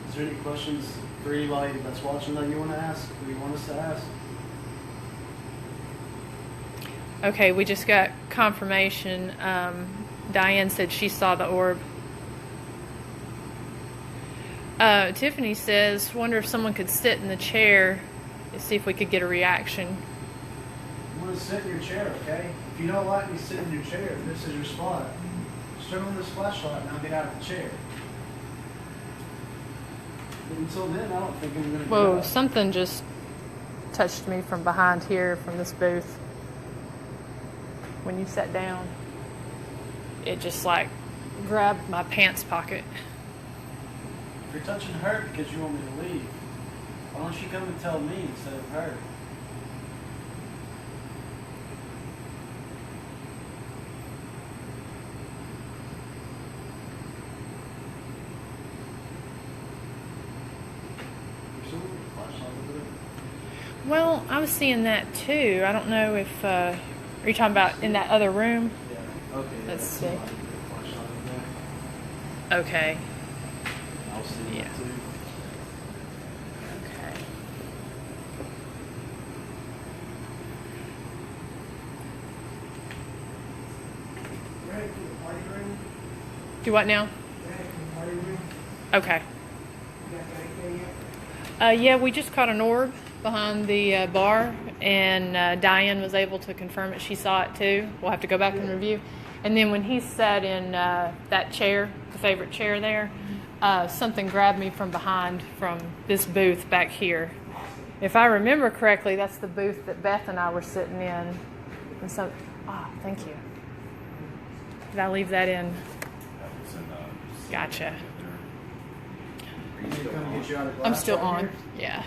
Speaker 4: Is there any questions for anybody that's watching that you want to ask? Or you want us to ask?
Speaker 1: okay, we just got confirmation. Diane said she saw the orb. Tiffany says, wonder if someone could sit in the chair and see if we could get a reaction.
Speaker 4: You want to sit in your chair, okay? If you don't like me sitting in your chair, this is your spot. Just turn on this flashlight and I'll get out of the chair. But until then, I don't think I'm going to
Speaker 1: Whoa,
Speaker 4: go.
Speaker 1: something just touched me from behind here, from this booth. When you sat down, it just like grabbed my pants pocket.
Speaker 4: If you're touching her because you want me to leave, why don't you come and tell me instead of her? There's someone with a flashlight over there.
Speaker 1: Well, I was seeing that too. I don't know if are you talking about in that other room?
Speaker 4: Yeah. Okay.
Speaker 1: Let's
Speaker 4: that's
Speaker 1: see.
Speaker 4: somebody with a flashlight over there.
Speaker 1: Okay.
Speaker 4: I'll see
Speaker 1: Yeah.
Speaker 4: that too.
Speaker 1: Okay.
Speaker 2: Ready for the party room?
Speaker 1: Do what now?
Speaker 2: Ready for the party room?
Speaker 1: Okay.
Speaker 2: You guys got anything yet?
Speaker 1: Yeah, we just caught an orb behind the bar, and Diane was able to confirm it. She saw it too. We'll have to go back and review. And then when he sat in that chair, the favorite chair there, something grabbed me from behind from this booth back here. If I remember correctly, that's the booth that Beth and I were sitting in. And so, thank you. Did I leave that in? Gotcha.
Speaker 4: You need to come get you out of glass.
Speaker 1: I'm still
Speaker 4: right
Speaker 1: on.
Speaker 4: here?
Speaker 1: Yeah.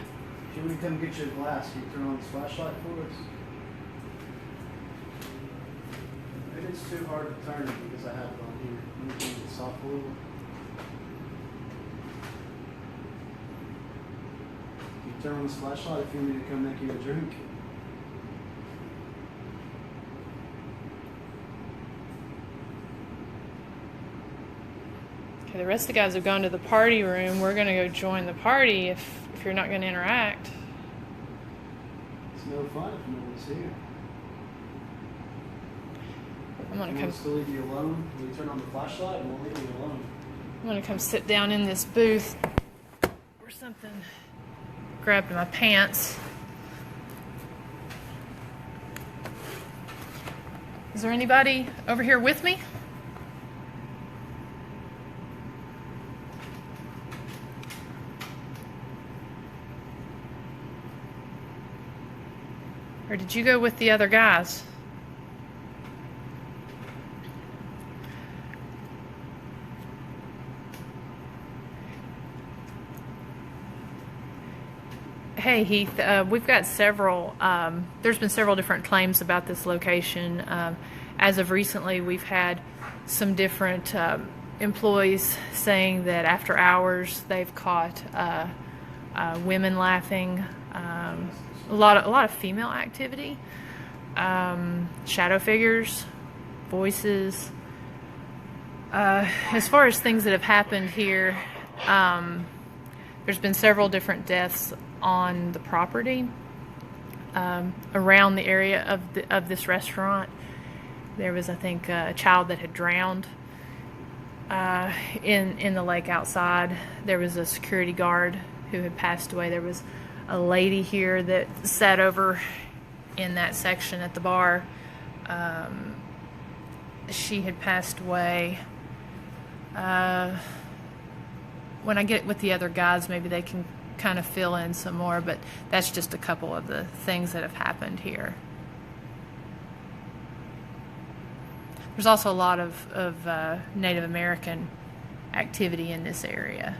Speaker 4: If you want to come get your glass, can you turn on this flashlight for us? Maybe it's too hard to turn it because I have it on here. Let me turn it soft a little. Can you turn on this flashlight if you want me to come make you a drink?
Speaker 1: Okay, the rest of the guys have gone to the party room. We're going to go join the party if you're not going to interact.
Speaker 4: It's no fun if no one's here.
Speaker 1: I'm going
Speaker 4: You
Speaker 1: to
Speaker 4: want
Speaker 1: come.
Speaker 4: us to leave you alone? Will you turn on the flashlight and we'll leave you alone?
Speaker 1: I'm going to come sit down in this booth or something. Grabbed my pants. Is there anybody over here with me? Or did you go with the other guys? Hey Heath, we've got several, there's been several different claims about this location. As of recently, we've had some different employees saying that after hours they've caught women laughing, a lot of female activity, shadow figures, voices. As far as things that have happened here, there's been several different deaths on the property around the area of this restaurant. There was, I think, a child that had drowned in the lake outside. There was a security guard who had passed away. There was a lady here that sat over in that section at the bar. She had passed away. When I get with the other guys, maybe they can kind of fill in some more, but that's just a couple of the things that have happened here. There's also a lot of Native American activity in this area.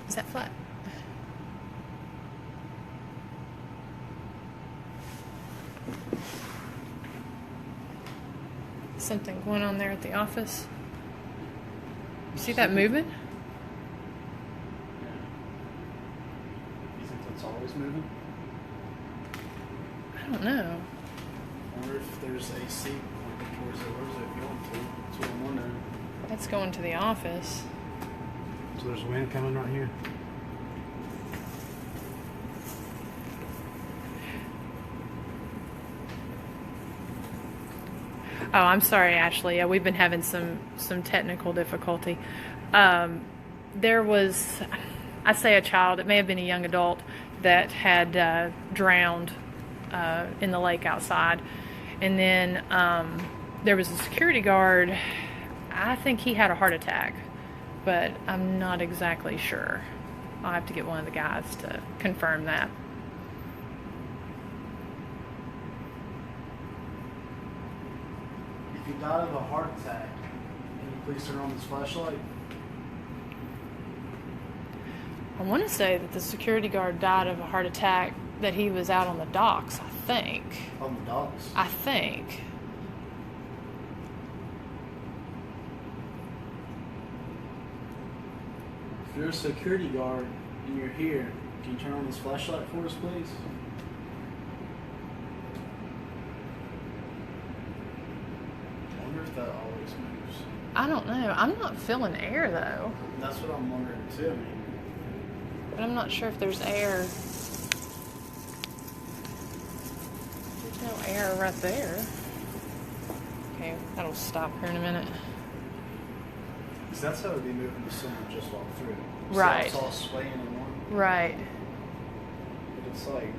Speaker 1: Is that flat? Something going on there at the office. You see that movement?
Speaker 4: You think that's always moving?
Speaker 1: I don't know.
Speaker 4: I wonder if there's AC pointing towards it. Where's it going to? That's what I'm wondering.
Speaker 1: That's going to the office.
Speaker 4: So there's wind coming right here.
Speaker 1: Oh, I'm sorry, Ashley. Yeah, we've been having some technical difficulty. There was, I say a child, it may have been a young adult that had drowned in the lake outside. And then there was a security guard. I think he had a heart attack, but I'm not exactly sure. I'll have to get one of the guys to confirm that.
Speaker 4: If he died of a heart attack, can you please turn on this flashlight?
Speaker 1: I want to say that the security guard died of a heart attack, that he was out on the docks, I think.
Speaker 4: On the docks?
Speaker 1: I think.
Speaker 4: If you're a security guard and you're here, can you turn on this flashlight for us, please? I wonder if that always moves.
Speaker 1: I don't know. I'm not feeling air, though.
Speaker 4: That's what I'm wondering too. I mean,
Speaker 1: But I'm not sure if there's air. There's no air right there. Okay, that'll stop here in a minute.
Speaker 4: 'cause that's how it'd be moving if someone just walked through. So
Speaker 1: Right.
Speaker 4: It's all swaying in one.
Speaker 1: Right.
Speaker 4: But it's like,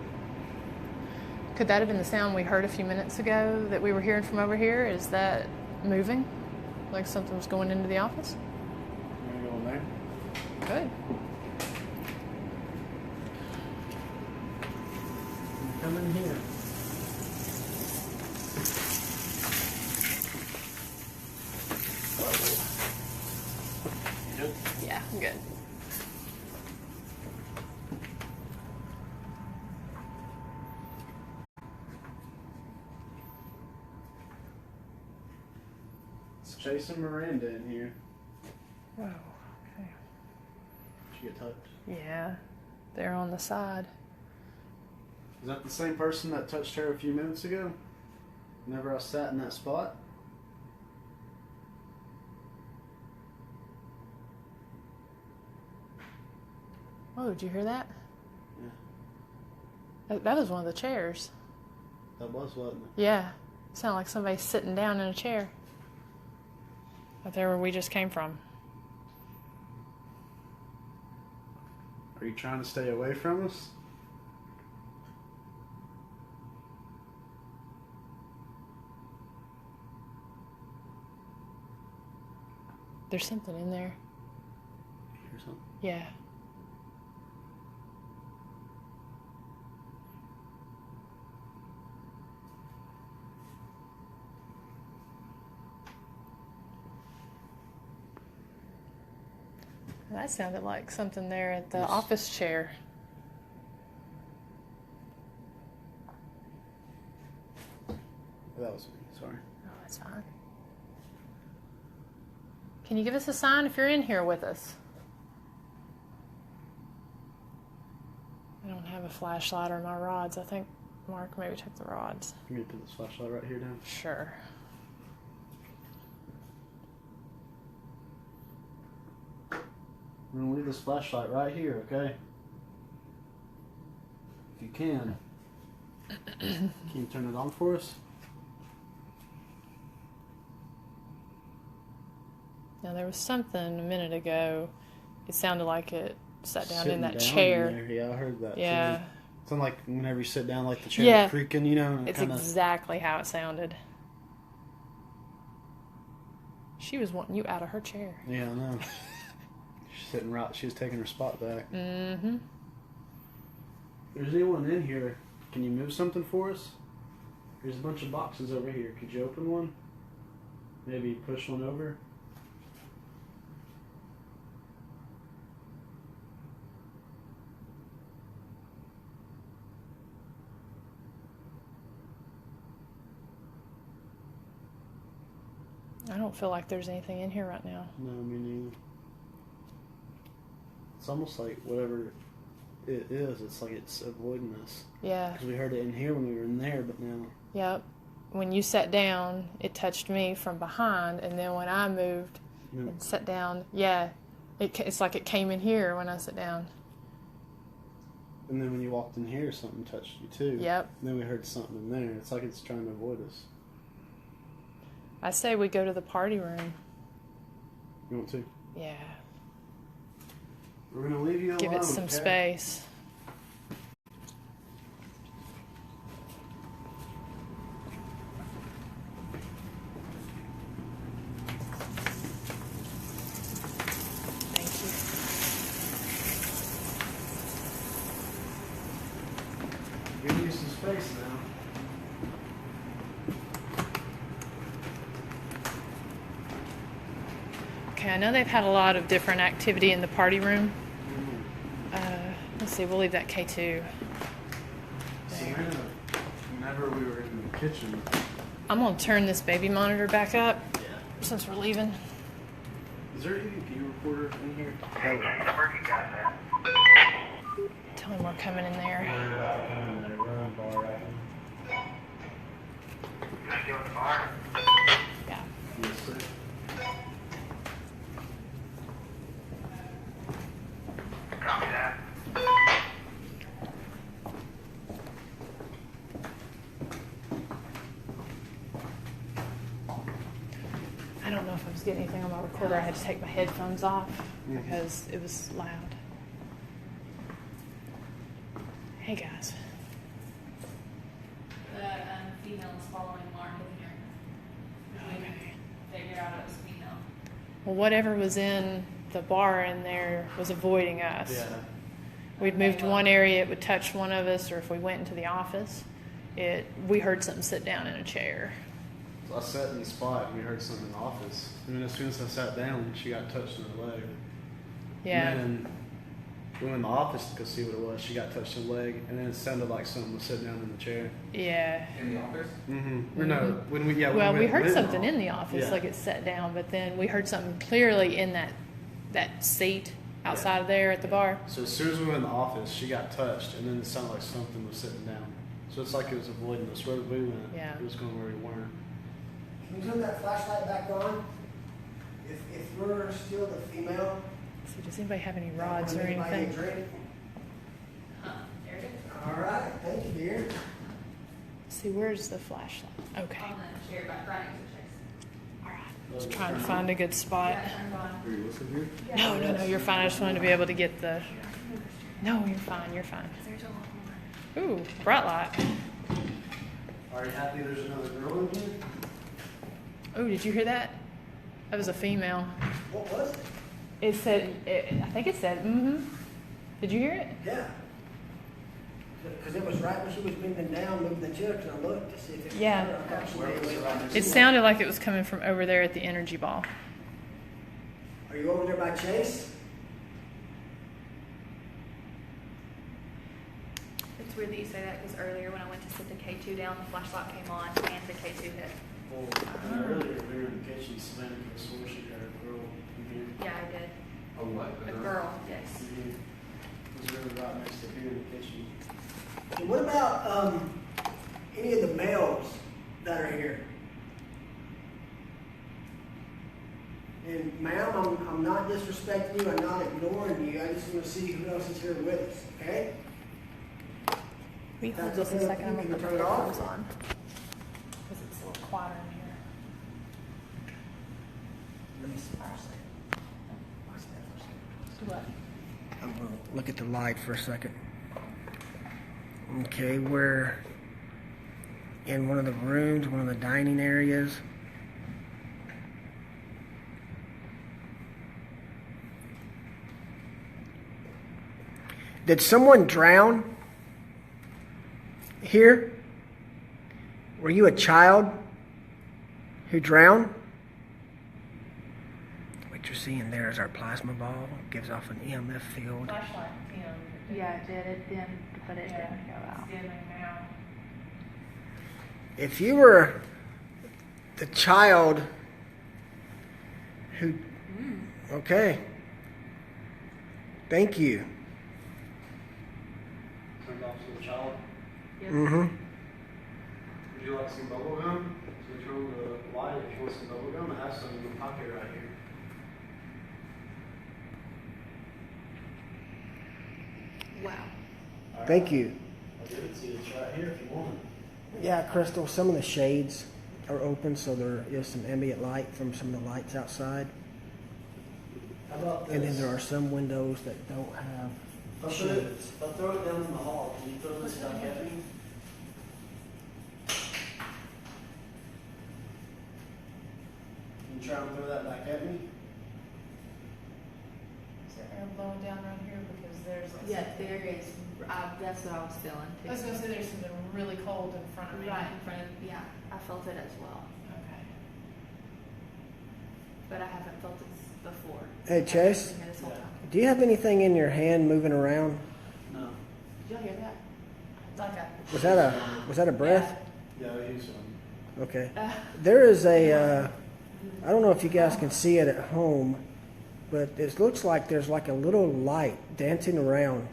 Speaker 1: Could that have been the sound we heard a few minutes ago that we were hearing from over here? Is that moving? Like something was going into the office?
Speaker 4: you wanna go in there?
Speaker 1: Good.
Speaker 4: Come in here. You good?
Speaker 1: Yeah, I'm good.
Speaker 4: It's Chase and Miranda in here.
Speaker 1: Whoa. Okay.
Speaker 4: Did you get touched?
Speaker 1: Yeah, they're on the side.
Speaker 4: Is that the same person that touched her a few minutes ago? Whenever I sat in that spot?
Speaker 1: Oh, did you hear that?
Speaker 4: Yeah.
Speaker 1: That was one of the chairs.
Speaker 4: That was, wasn't it?
Speaker 1: Yeah. It sounded like somebody sitting down in a chair. Right there where we just came from.
Speaker 4: Are you trying to stay away from us?
Speaker 1: There's something in there.
Speaker 4: You hear something?
Speaker 1: Yeah. That sounded like something there at the
Speaker 4: Yes.
Speaker 1: office chair.
Speaker 4: That was me, sorry.
Speaker 1: Oh, that's fine. Can you give us a sign if you're in here with us? I don't have a flashlight or my rods. I think Mark maybe took the rods.
Speaker 4: You need to put this flashlight right here down.
Speaker 1: Sure.
Speaker 4: We're gonna leave this flashlight right here, okay? If you can. Can you turn it on for us?
Speaker 1: Now there was something a minute ago. It sounded like it sat down
Speaker 4: Sitting
Speaker 1: in that
Speaker 4: down
Speaker 1: chair.
Speaker 4: there. Yeah, I heard that
Speaker 1: Yeah.
Speaker 4: too. It's not like whenever you sit down, like the chair
Speaker 1: Yeah.
Speaker 4: creaking, you know?
Speaker 1: It's
Speaker 4: kinda,
Speaker 1: exactly how it sounded. She was wanting you out of her chair.
Speaker 4: Yeah, I know. She's sitting right. She was taking her spot back.
Speaker 1: Mm-hmm.
Speaker 4: If there's anyone in here, can you move something for us? There's a bunch of boxes over here. Could you open one? Maybe push one over?
Speaker 1: I don't feel like there's anything in here right now.
Speaker 4: No, me neither. It's almost like whatever it is, it's like it's avoiding us.
Speaker 1: Yeah.
Speaker 4: Because we heard it in here when we were in there, but now...
Speaker 1: Yep. When you sat down, it touched me from behind, and then when I moved
Speaker 4: No.
Speaker 1: and sat down, yeah, it's like it came in here when I sat down.
Speaker 4: And then when you walked in here, something touched you too.
Speaker 1: Yep.
Speaker 4: And then we heard something in there. It's like it's trying to avoid us.
Speaker 1: I say we go to the party room.
Speaker 4: You want to?
Speaker 1: Yeah.
Speaker 4: We're gonna leave you alone.
Speaker 1: Give it some
Speaker 4: okay?
Speaker 1: space. Thank you.
Speaker 4: Give you some space now.
Speaker 1: Okay, I know they've had a lot of different activity in the party room. Let's see, we'll leave that K2.
Speaker 4: So whenever we were in the kitchen.
Speaker 1: I'm going to turn this baby monitor back up
Speaker 4: Yeah.
Speaker 1: since we're leaving.
Speaker 4: Is there an EVP recorder in here?
Speaker 1: Tell him we're coming in there. Yeah.
Speaker 4: Yes, sir.
Speaker 1: I don't know if I was getting anything on my recorder. I had to take my headphones off because it was loud. Hey guys.
Speaker 3: The female is following Mark in here.
Speaker 1: Okay.
Speaker 3: Figured out it was female.
Speaker 1: Well, whatever was in the bar in there was avoiding us.
Speaker 4: Yeah.
Speaker 1: We'd moved to one area, it would touch one of us, or if we went into the office, we heard something sit down in a chair.
Speaker 4: So I sat in the spot and we heard something in the office. And then as soon as I sat down, she got touched in her leg.
Speaker 1: Yeah.
Speaker 4: And then we went in the office to go see what it was. She got touched in the leg, and then it sounded like someone was sitting down in the chair.
Speaker 1: Yeah.
Speaker 5: In the office?
Speaker 4: Mm-hmm. Or no, when we
Speaker 1: Well, we heard
Speaker 4: went
Speaker 1: something in the office,
Speaker 4: Yeah.
Speaker 1: like it sat down, but then we heard something clearly in that seat outside of there at the bar.
Speaker 4: So as soon as we went in the office, she got touched, and then it sounded like something was sitting down. So it's like it was avoiding us. Where we went,
Speaker 1: Yeah.
Speaker 4: it was going where we weren't.
Speaker 2: Can you turn that flashlight back on? If we're still the female.
Speaker 1: So does anybody have any rods or
Speaker 2: wanna buy you a
Speaker 1: anything?
Speaker 2: drink?
Speaker 3: There it is.
Speaker 2: All right, thank you, dear.
Speaker 1: See, where's the flashlight? Okay.
Speaker 3: On the chair back right next to Chase.
Speaker 1: All right. Just trying to find a good spot.
Speaker 3: Yeah, turned on.
Speaker 4: Are you listening here?
Speaker 1: No, you're fine. I just wanted to be able to get the. No, you're fine. You're fine.
Speaker 3: There's a lot more.
Speaker 1: Ooh, bright light.
Speaker 4: Are you happy there's another girl in here?
Speaker 1: Oh, did you hear that? That was a female.
Speaker 2: What was it?
Speaker 1: It said, I think it said, mm-hmm. Did you hear it?
Speaker 2: Yeah. Because it was right when she was bending down, moving the chair, because I looked to see if it was
Speaker 1: Yeah.
Speaker 2: her. I thought she may have went
Speaker 1: It sounded like it was coming from over there at the energy ball.
Speaker 2: Are you over there by Chase?
Speaker 3: It's weird that you say that because earlier when I went to sit the K2 down, the flashlight came on and the K2 hit.
Speaker 4: Well, earlier we were in the kitchen, Samantha could have swore she heard a girl in here.
Speaker 3: Yeah, I did.
Speaker 5: A what?
Speaker 3: A girl, yes.
Speaker 4: It was really right next to here in the kitchen.
Speaker 2: And what about any of the males that are here? And ma'am, I'm not disrespecting you, I'm not ignoring you, I just want to see who else is here with us, okay?
Speaker 1: We hold
Speaker 2: That's
Speaker 1: just a
Speaker 2: okay.
Speaker 1: second. I'm
Speaker 2: You
Speaker 1: going
Speaker 2: can
Speaker 1: to put
Speaker 2: turn
Speaker 1: the
Speaker 2: it off.
Speaker 1: headphones on. Because it's a little quieter in here.
Speaker 2: Let me see.
Speaker 1: What?
Speaker 2: I'm going to look at the light for a second. Okay, we're in one of the rooms, one of the dining areas. Did someone drown here? Were you a child who drowned? What you're seeing there is our plasma ball. It gives off an EMF field.
Speaker 1: Flashlight.
Speaker 3: Yeah, it did. It dimmed, but it didn't go out.
Speaker 2: If you were the child who... Okay. Thank you.
Speaker 4: Turned off to the child.
Speaker 2: Mm-hmm.
Speaker 4: Would you like some bubble gum? So we turn on the light if you want some bubble gum. I have some in the pocket right here.
Speaker 3: Wow.
Speaker 2: Thank you.
Speaker 4: I'll give it to you. It's right here if you want it.
Speaker 2: Yeah, Crystal, some of the shades are open, so there is some ambient light from some of the lights outside.
Speaker 4: How about this?
Speaker 2: And then there are some windows that don't have shades.
Speaker 4: I'll throw it down in the hall. Can you throw this back at me? Can you try and throw that back at me?
Speaker 1: Is there air blowing down right here? Because there's.
Speaker 3: Yeah, there is. That's what I was feeling too.
Speaker 1: I was going to say there's something really cold in front of me.
Speaker 3: Right in front of, yeah, I felt it as well.
Speaker 1: Okay.
Speaker 3: But I haven't felt as
Speaker 1: before.
Speaker 2: Hey, Chase,
Speaker 1: Yeah, this whole time.
Speaker 2: do you have anything in your hand moving around?
Speaker 4: No.
Speaker 1: Did y'all hear that? Like a
Speaker 2: Was that a breath?
Speaker 4: Yeah, I use one.
Speaker 2: Okay. There is a, I don't know if you guys can see it at home, but it looks like there's like a little light dancing around.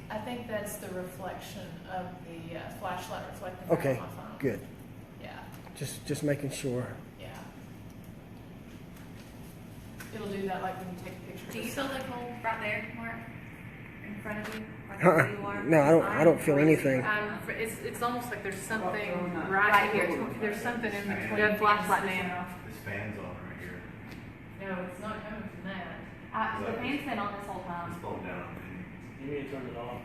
Speaker 1: I think that's the reflection of the flashlight reflecting back
Speaker 2: Okay,
Speaker 1: on my phone.
Speaker 2: good.
Speaker 1: Yeah,
Speaker 2: Just making sure.
Speaker 1: yeah. It'll do that like when you take a picture.
Speaker 3: Do
Speaker 1: of
Speaker 3: you
Speaker 1: the
Speaker 3: feel
Speaker 1: sun.
Speaker 3: the cold right there, Mark? In front of you? Like
Speaker 2: Uh-uh.
Speaker 3: where you are?
Speaker 2: No, I don't feel anything.
Speaker 1: It's almost like there's something
Speaker 3: Right here.
Speaker 1: There's something in between.
Speaker 3: The flashlight man.
Speaker 6: This fan's on right here.
Speaker 1: No, it's not coming from that.
Speaker 3: The fan's been on this whole time.
Speaker 6: It's blown down.
Speaker 4: You need to turn it off.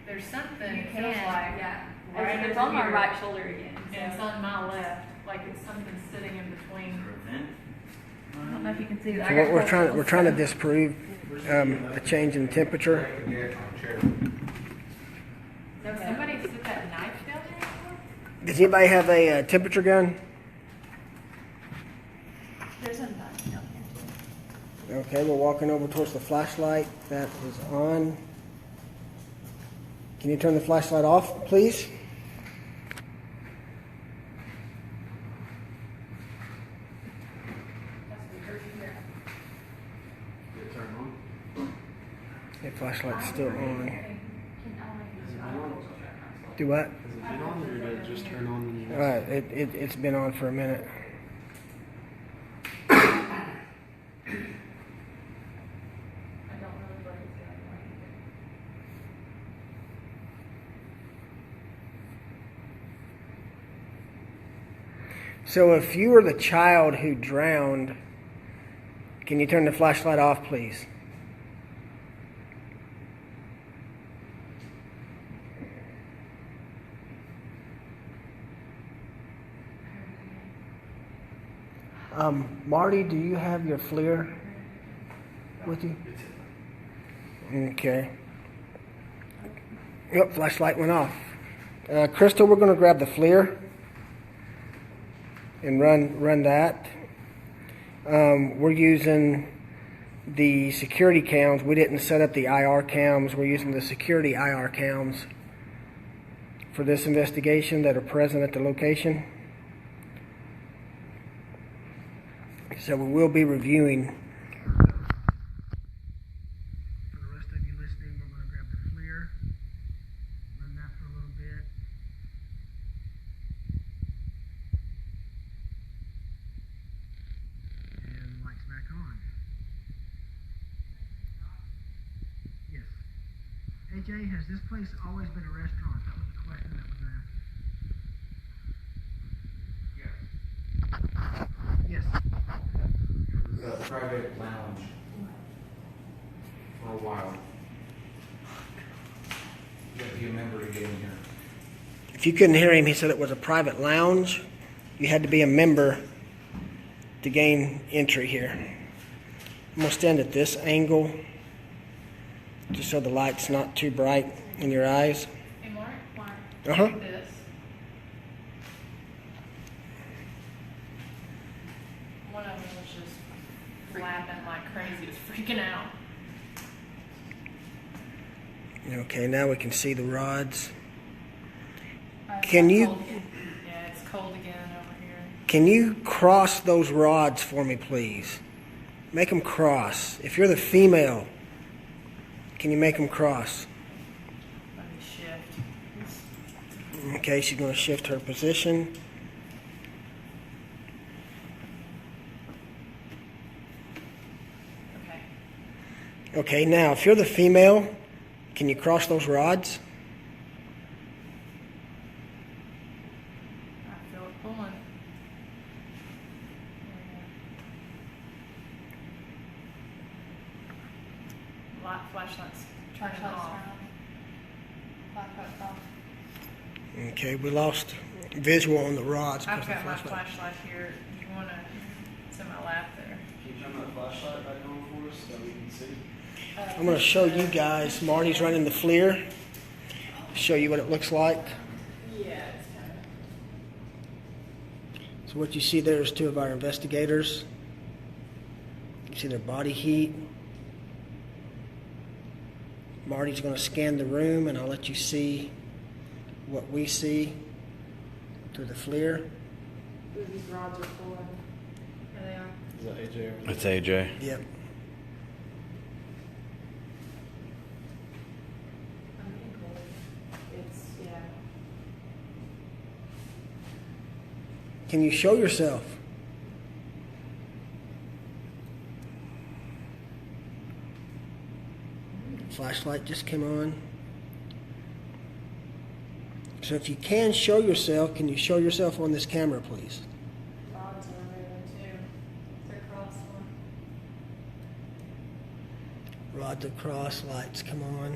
Speaker 1: There's something.
Speaker 3: You
Speaker 1: It
Speaker 3: can,
Speaker 1: feels like
Speaker 3: yeah.
Speaker 1: right
Speaker 3: It's
Speaker 1: over
Speaker 3: on my
Speaker 1: here.
Speaker 3: right shoulder again.
Speaker 1: and it's on my left. Like it's something sitting in between.
Speaker 3: I don't know if you can see that.
Speaker 2: So we're trying to disprove a change in temperature.
Speaker 1: No, somebody set that knife down there before?
Speaker 2: Does anybody have a temperature gun?
Speaker 3: There's a knife down here.
Speaker 2: Okay, we're walking over towards the flashlight. That is on. Can you turn the flashlight off, please?
Speaker 4: Did it turn on?
Speaker 2: The flashlight's still on.
Speaker 4: Is it been on?
Speaker 2: Do what?
Speaker 4: Has it been on or did it just turn on when you...
Speaker 2: All right, it's been on for a minute.
Speaker 1: I don't really like it's down like
Speaker 2: So if you were the child who drowned, can you turn the flashlight off, please? Marty, do you have your FLIR with you? Okay. Yep, flashlight went off. Crystal, we're going to grab the FLIR and run that. We're using the security cams. We didn't set up the IR cams. We're using the security IR cams for this investigation that are present at the location. So we will be reviewing. For the rest of you listening, we're going to grab the FLIR, run that for a little bit. And lights back on. Yes. AJ, has this place always been a restaurant? That was the question that was asked. Yes.
Speaker 5: It was a private lounge for a while. You have to be a member to get in here.
Speaker 2: If you couldn't hear him, he said it was a private lounge. You had to be a member to gain entry here. I'm going to stand at this angle just so the light's not too bright in your eyes.
Speaker 1: Hey, Mark.
Speaker 2: Uh-huh.
Speaker 1: Look at this. One of them was just flapping like crazy. It was freaking out.
Speaker 2: Okay, now we can see the rods.
Speaker 1: It's
Speaker 2: Can
Speaker 1: got
Speaker 2: you-
Speaker 1: cold again. Yeah, it's cold again over here.
Speaker 2: Can you cross those rods for me, please? Make them cross. If you're the female, can you make them cross?
Speaker 1: Let me shift.
Speaker 2: Okay, she's going to shift her position.
Speaker 1: Okay.
Speaker 2: Okay, now if you're the female, can you cross those rods?
Speaker 1: I feel it pulling. Light flashlights turning off.
Speaker 3: Flashlight's off.
Speaker 2: Okay, we lost visual on the rods.
Speaker 1: I've
Speaker 2: because the
Speaker 1: got my
Speaker 2: flashlight-
Speaker 1: flashlight here. You want to? It's in my lap there.
Speaker 4: Can you turn that flashlight back on for us so we can see?
Speaker 2: I'm going to show you guys. Marty's running the FLIR. Show you what it looks like.
Speaker 1: Yeah, it's kind of.
Speaker 2: So what you see there is two of our investigators. You see their body heat. Marty's going to scan the room, and I'll let you see what we see through the FLIR.
Speaker 1: These rods are pulling. There they are.
Speaker 4: Is that AJ?
Speaker 6: It's AJ.
Speaker 2: Yep.
Speaker 1: It's, yeah.
Speaker 2: Can you show yourself? Flashlight just came on. So if you can show yourself, can you show yourself on this camera, please?
Speaker 1: Rods are moving too. They're cross one.
Speaker 2: Rods across, lights come on.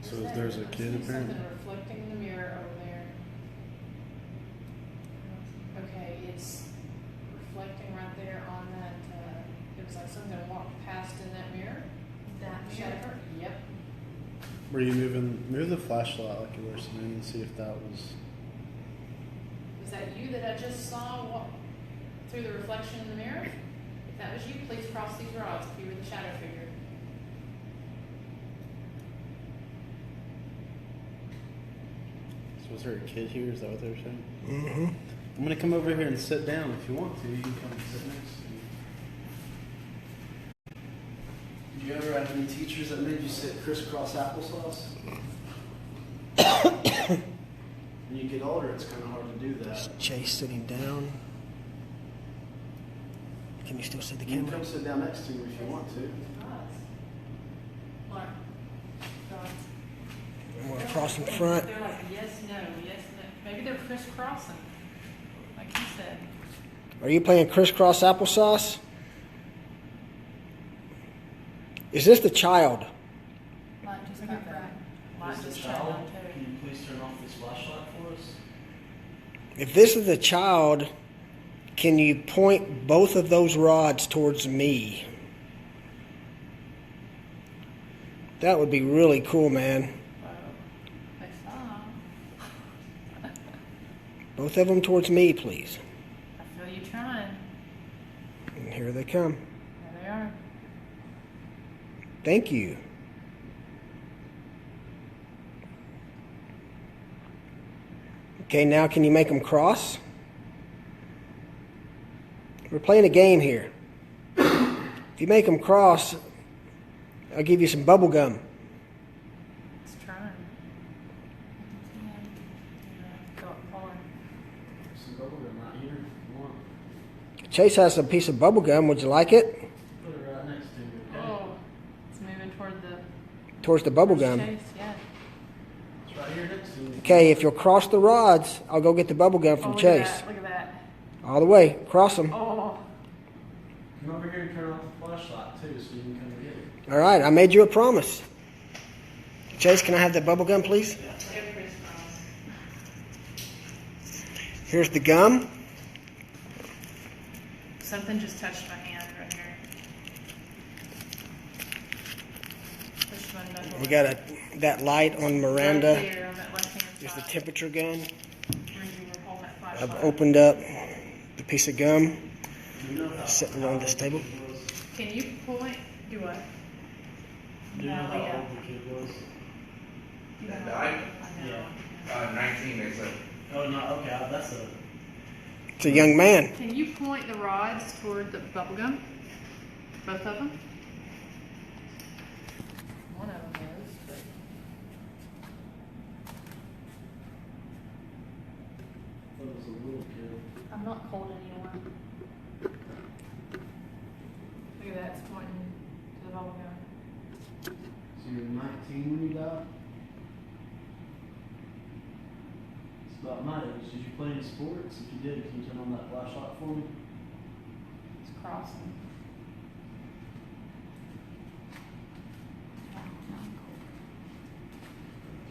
Speaker 4: So there's a kid apparently.
Speaker 1: Something reflecting in the mirror over there. Okay, it's reflecting right there on that. It was like something walked past in that mirror. That shadow. Yep.
Speaker 4: Were you move the flashlight like you were saying and see if that was.
Speaker 1: Was that you that I just saw walk through the reflection in the mirror? If that was you, please cross these rods if you were the shadow figure.
Speaker 4: So was there a kid here? Is that what they were saying?
Speaker 2: Mm-hmm.
Speaker 4: I'm gonna come over here and sit down if you want to. You can come and sit next to me. Did you ever have any teachers that made you sit crisscross applesauce? When you get older, it's kind of hard to do that.
Speaker 2: Chase sitting down. Can you still see the
Speaker 4: You can
Speaker 2: camera?
Speaker 4: come sit down next to me if you want to.
Speaker 1: What?
Speaker 2: I'm going to cross in front.
Speaker 1: They're like yes, no, yes, no. Maybe they're crisscrossing, like you said.
Speaker 2: Are you playing crisscross applesauce? Is this the child?
Speaker 1: Light just got that. Light
Speaker 4: Is the
Speaker 1: just
Speaker 4: child?
Speaker 1: turned on too.
Speaker 4: Can you please turn off this flashlight for us?
Speaker 2: If this is the child, can you point both of those rods towards me? That would be really cool, man.
Speaker 1: They saw.
Speaker 2: Both of them towards me, please.
Speaker 1: I feel you trying.
Speaker 2: And here they come.
Speaker 1: There they are.
Speaker 2: Thank you. Okay, now can you make them cross? We're playing a game here. If you make them cross, I'll give you some bubble gum.
Speaker 1: It's trying. Go up, pull her.
Speaker 4: Some bubblegum right here. If you want.
Speaker 2: Chase has a piece of bubble gum. Would you like it?
Speaker 4: Put it right next to me. Okay?
Speaker 1: Oh, it's moving toward the
Speaker 2: Towards the bubble gum.
Speaker 1: chase, yeah.
Speaker 4: It's right here next to me.
Speaker 2: Okay, if you'll cross the rods, I'll go get the bubble gum from
Speaker 1: Look
Speaker 2: Chase.
Speaker 1: at that. Look at that.
Speaker 2: All the way. Cross them.
Speaker 1: Oh,
Speaker 4: Come over here and turn off the flashlight too, so you can come and get it.
Speaker 2: All right, I made you a promise. Chase, can I have that bubble gum, please?
Speaker 1: they're crisscross.
Speaker 2: Here's the gum.
Speaker 1: Something just touched my hand right here. Push my knuckle.
Speaker 2: We got that light on Miranda.
Speaker 1: Right there on that left-hand
Speaker 2: There's the
Speaker 1: side.
Speaker 2: temperature gun.
Speaker 1: Where you were holding that
Speaker 2: I've
Speaker 1: flashlight.
Speaker 2: opened up the piece of gum
Speaker 4: Do you know how
Speaker 2: sitting on this table.
Speaker 1: Can you point? Do what?
Speaker 4: Do you know
Speaker 1: No,
Speaker 4: how
Speaker 1: yeah.
Speaker 4: old the kid was?
Speaker 5: That died?
Speaker 1: I know.
Speaker 4: Yeah.
Speaker 5: 19, they said.
Speaker 4: Oh, no, okay, that's a.
Speaker 2: It's a young man.
Speaker 1: Can you point the rods toward the bubble gum? Both of them? One of them is, but
Speaker 4: That was a little kid.
Speaker 1: I'm not holding anyone. Look at that, it's pointing to the bubble gum.
Speaker 4: So you were 19 when you died? It's about my age. Did you play any sports? If you did, can you turn on that flashlight for me?
Speaker 1: It's crossing.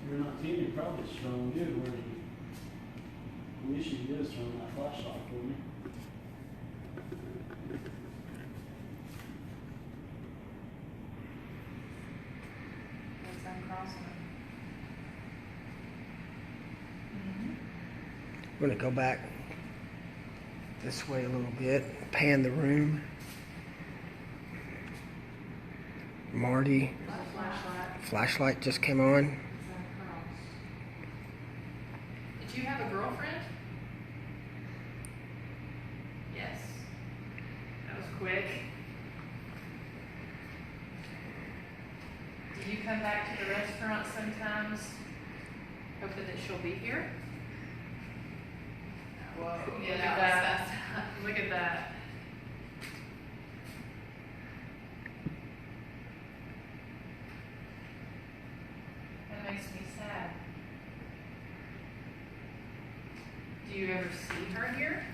Speaker 4: If you're 19, you're probably strong and good. Where you, the least you can do is turn on that flashlight for me.
Speaker 2: We're gonna go back this way a little bit, pan the room. Marty, flashlight just came on.
Speaker 1: Did you have a girlfriend? Yes. That was quick. Do you come back to the restaurant sometimes, hoping that she'll be here? Whoa, look at that. Look at that. That makes me sad. Do you ever see her here?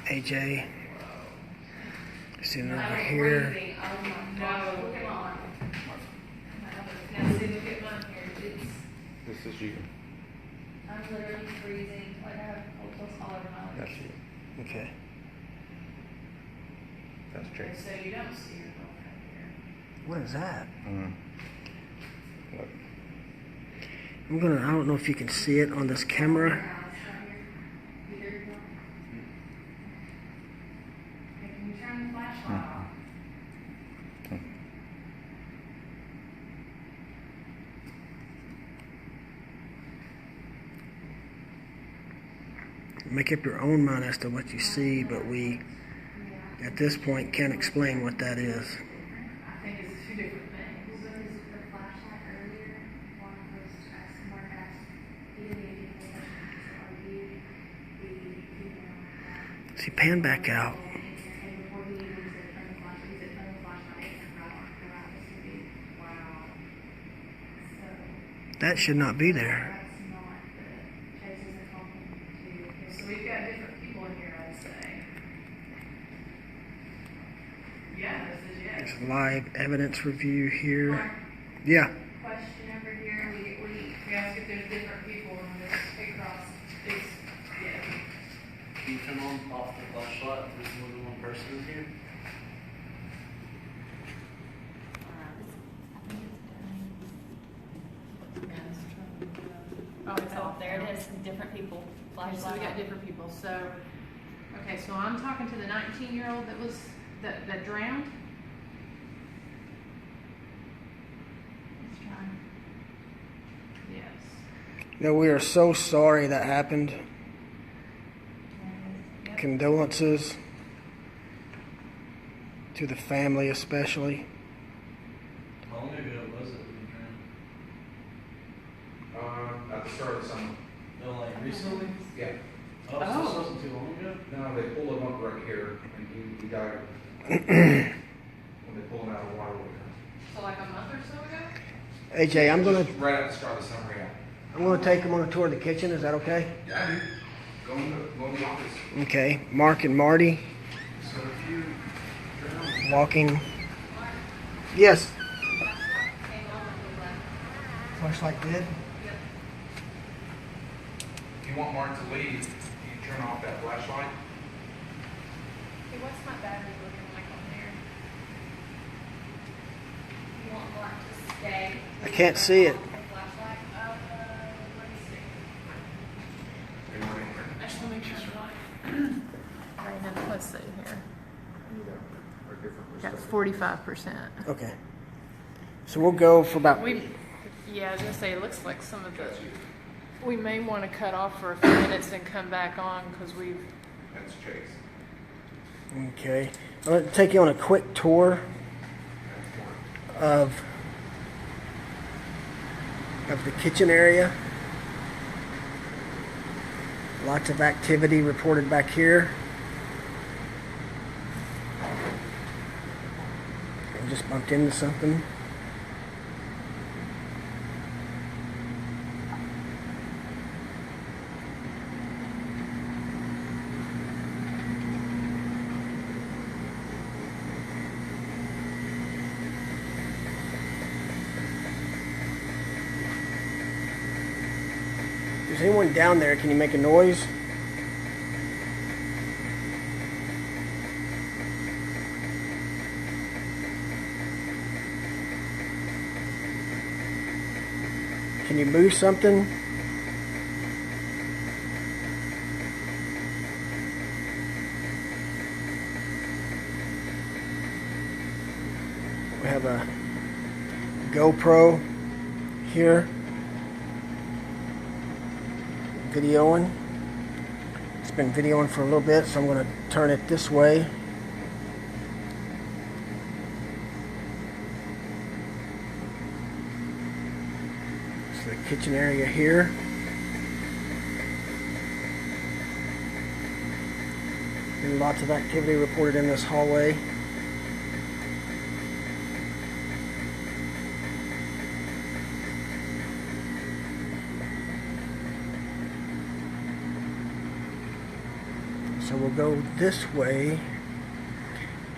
Speaker 2: AJ,
Speaker 1: Whoa.
Speaker 2: sitting over here.
Speaker 3: Freezing. Oh my gosh,
Speaker 1: No.
Speaker 3: look at mine.
Speaker 1: Now see, look at mine here. It's,
Speaker 5: This is you.
Speaker 3: I'm literally freezing. Like I have cold chills all over my
Speaker 5: That's
Speaker 3: legs.
Speaker 5: you.
Speaker 2: Okay.
Speaker 5: That's
Speaker 1: okay, so you don't see your girlfriend here.
Speaker 2: What is that?
Speaker 5: Look.
Speaker 2: I don't know if you can see it on this camera.
Speaker 3: Okay, can you turn the flashlight off?
Speaker 2: Make up your own mind as to what you see, but we,
Speaker 3: Yeah.
Speaker 2: at this point, can't explain what that is.
Speaker 1: I think it's two different things.
Speaker 3: Well, the flashlight earlier, one was asking Mark asked, he didn't even get the question, so are you the female that
Speaker 2: See, pan back out.
Speaker 3: and before he even said turn the flashlight, he said turn the flashlight and right on, go out this would be, wow. So
Speaker 2: That should not be there.
Speaker 3: that's not the Chase isn't talking to
Speaker 1: So we've got different people in here, I'd say. Yeah, this is yes.
Speaker 2: There's live evidence review here.
Speaker 3: Mark,
Speaker 2: Yeah.
Speaker 3: question over here,
Speaker 1: We ask if there's different people in this across this, yeah.
Speaker 4: Can you turn on off the flashlight if there's more than one person in here?
Speaker 1: Oh, it's
Speaker 6: Oh,
Speaker 1: off
Speaker 6: there it is, different people.
Speaker 1: Okay, so we got different people, so, okay, so I'm talking to the 19-year-old that drowned? Yes.
Speaker 2: No, we are so sorry that happened.
Speaker 1: Yep.
Speaker 2: Condolences to the family, especially.
Speaker 4: How long ago was it when you drowned?
Speaker 5: At the start of the summer.
Speaker 4: No, like recently?
Speaker 5: Yeah.
Speaker 4: Oh, so this wasn't too long ago?
Speaker 5: No, they pulled him up right here, and he died when they pulled him out of the water.
Speaker 1: So like a month or so ago?
Speaker 2: AJ, I'm gonna
Speaker 5: Just right at the start of the summer, yeah.
Speaker 2: take him on a tour of the kitchen. Is that okay?
Speaker 5: Yeah, dude. Go in the office.
Speaker 2: Okay. Mark and Marty
Speaker 5: So if you drown,
Speaker 2: walking. Yes.
Speaker 3: came on with the left.
Speaker 2: Flashlight did.
Speaker 5: if you want Mark to leave, you turn off that flashlight.
Speaker 1: Hey, what's my battery looking like on there?
Speaker 3: You want Mark to stay?
Speaker 2: I can't see it.
Speaker 3: The flashlight?
Speaker 1: Let me see.
Speaker 5: They weren't in here.
Speaker 1: I just want to make sure I'm right. Alright, now let's see here.
Speaker 5: Or different
Speaker 1: Got
Speaker 5: perspective.
Speaker 1: 45%.
Speaker 2: Okay. So we'll go for about.
Speaker 1: Yeah, I was gonna say, it looks like some of the, we may want to cut off for a few minutes and come back on, because we've,
Speaker 5: That's Chase.
Speaker 2: Okay. I'm going to take you on a quick tour
Speaker 5: That's Mark.
Speaker 2: of the kitchen area. Lots of activity reported back here. I just bumped into something. If there's anyone down there, can you make a noise? Can you move something? We have a GoPro here, videoing. It's been videoing for a little bit, so I'm going to turn it this way. It's the kitchen area here. Been lots of activity reported in this hallway. So we'll go this way.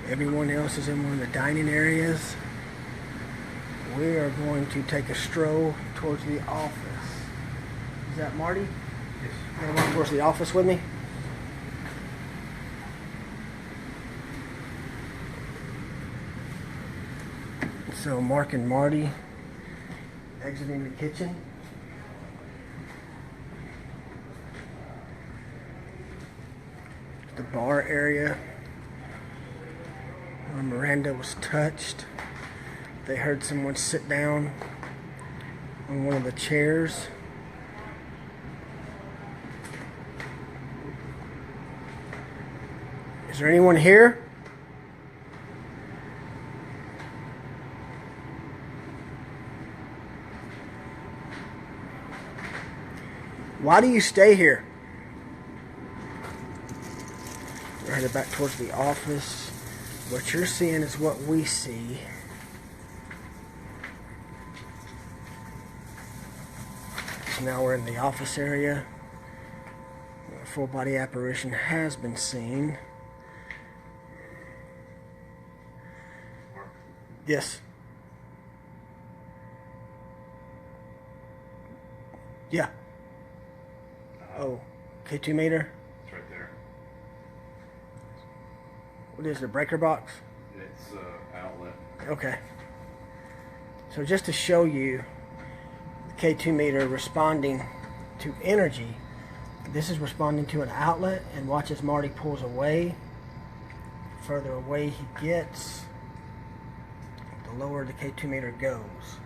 Speaker 2: Everyone else is in one of the dining areas. We are going to take a stroll towards the office. Is that Marty?
Speaker 5: Yes.
Speaker 2: You want to go towards the office with me? So Mark and Marty exiting the kitchen. The bar area where Miranda was touched. They heard someone sit down on one of the chairs. Is there anyone here? Why do you stay here? We're headed back towards the office. What you're seeing is what we see. So now we're in the office area. A full body apparition has been seen. Yes. Yeah. Oh, K2 meter?
Speaker 6: It's right there.
Speaker 2: What is it, a breaker box?
Speaker 6: It's outlet.
Speaker 2: Okay. So just to show you the K2 meter responding to energy, this is responding to an outlet, and watch as Marty pulls away. The further away he gets, the lower the K2 meter goes.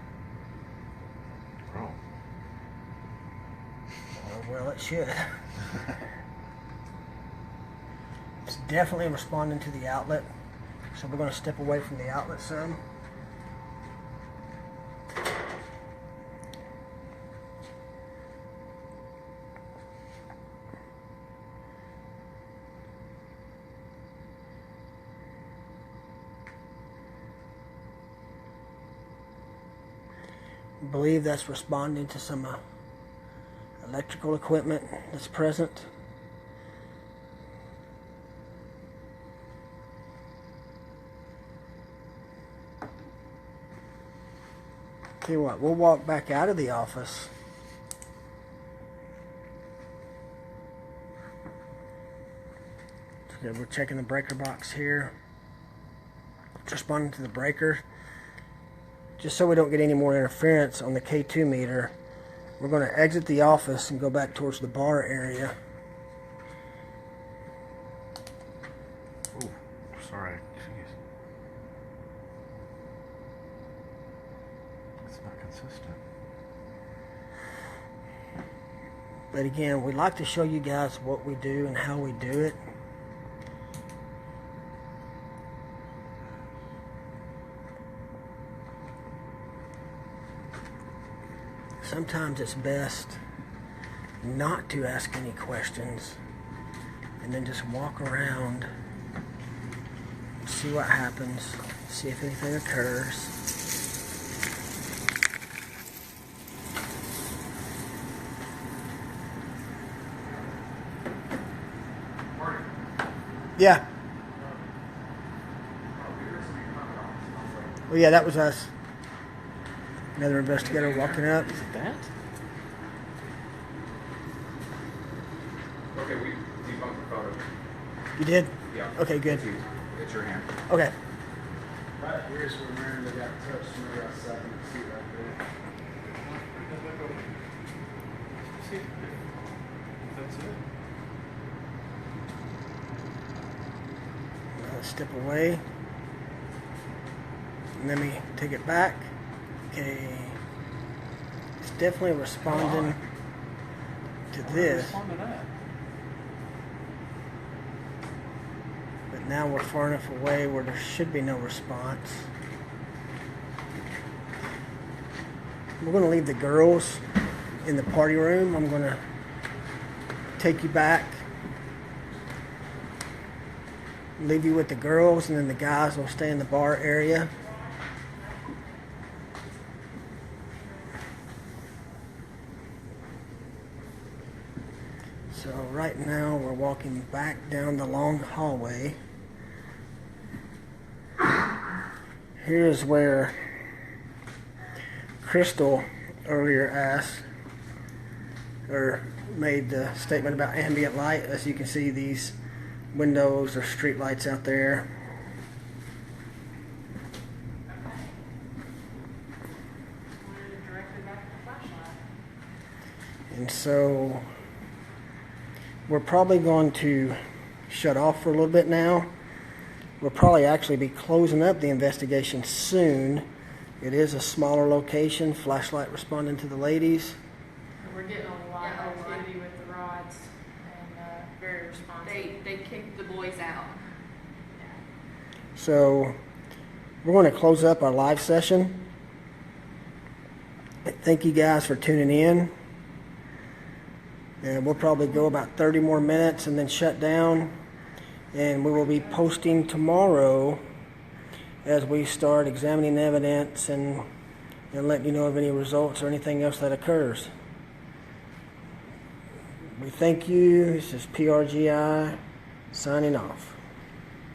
Speaker 6: Oh.
Speaker 2: Oh, well, it should. It's definitely responding to the outlet, so we're going to step away from the outlet some. I believe that's responding to some electrical equipment that's present. Tell you what, we'll walk back out of the office. Okay, we're checking the breaker box here. It's responding to the breaker. Just so we don't get any more interference on the K2 meter, we're going to exit the office and go back towards the bar area.
Speaker 6: Oh, sorry. Jeez. It's not consistent.
Speaker 2: But again, we'd like to show you guys what we do and how we do it. Sometimes it's best not to ask any questions and then just walk around, see what happens, see if anything occurs. Yeah. Oh yeah, that was us. Another investigator walking up.
Speaker 5: Is it that? Okay, we debunked the photo.
Speaker 2: You did?
Speaker 5: Yeah.
Speaker 2: Okay, good.
Speaker 5: It's your hand.
Speaker 2: Okay.
Speaker 4: Right here's where Miranda got touched. Remember I sat in the seat right there. Head back over. See if that's it.
Speaker 2: Step away. And let me take it back. Okay. It's definitely responding to this.
Speaker 4: Respond to that.
Speaker 2: But now we're far enough away where there should be no response. We're going to leave the girls in the party room. I'm going to take you back, leave you with the girls, and then the guys will stay in the bar area. So right now we're walking back down the long hallway. Here's where Crystal earlier asked or made the statement about ambient light. As you can see, these windows are street lights out there. And so we're probably going to shut off for a little bit now. We'll probably actually be closing up the investigation soon. It is a smaller location, flashlight responding to the ladies.
Speaker 1: We're getting a lot of activity with the rods and very responsive.
Speaker 7: They kicked the boys out.
Speaker 2: So we're going to close up our live session. Thank you guys for tuning in. And we'll probably go about 30 more minutes and then shut down. And we will be posting tomorrow as we start examining evidence and letting you know of any results or anything else that occurs. We thank you. This is PRGI signing off.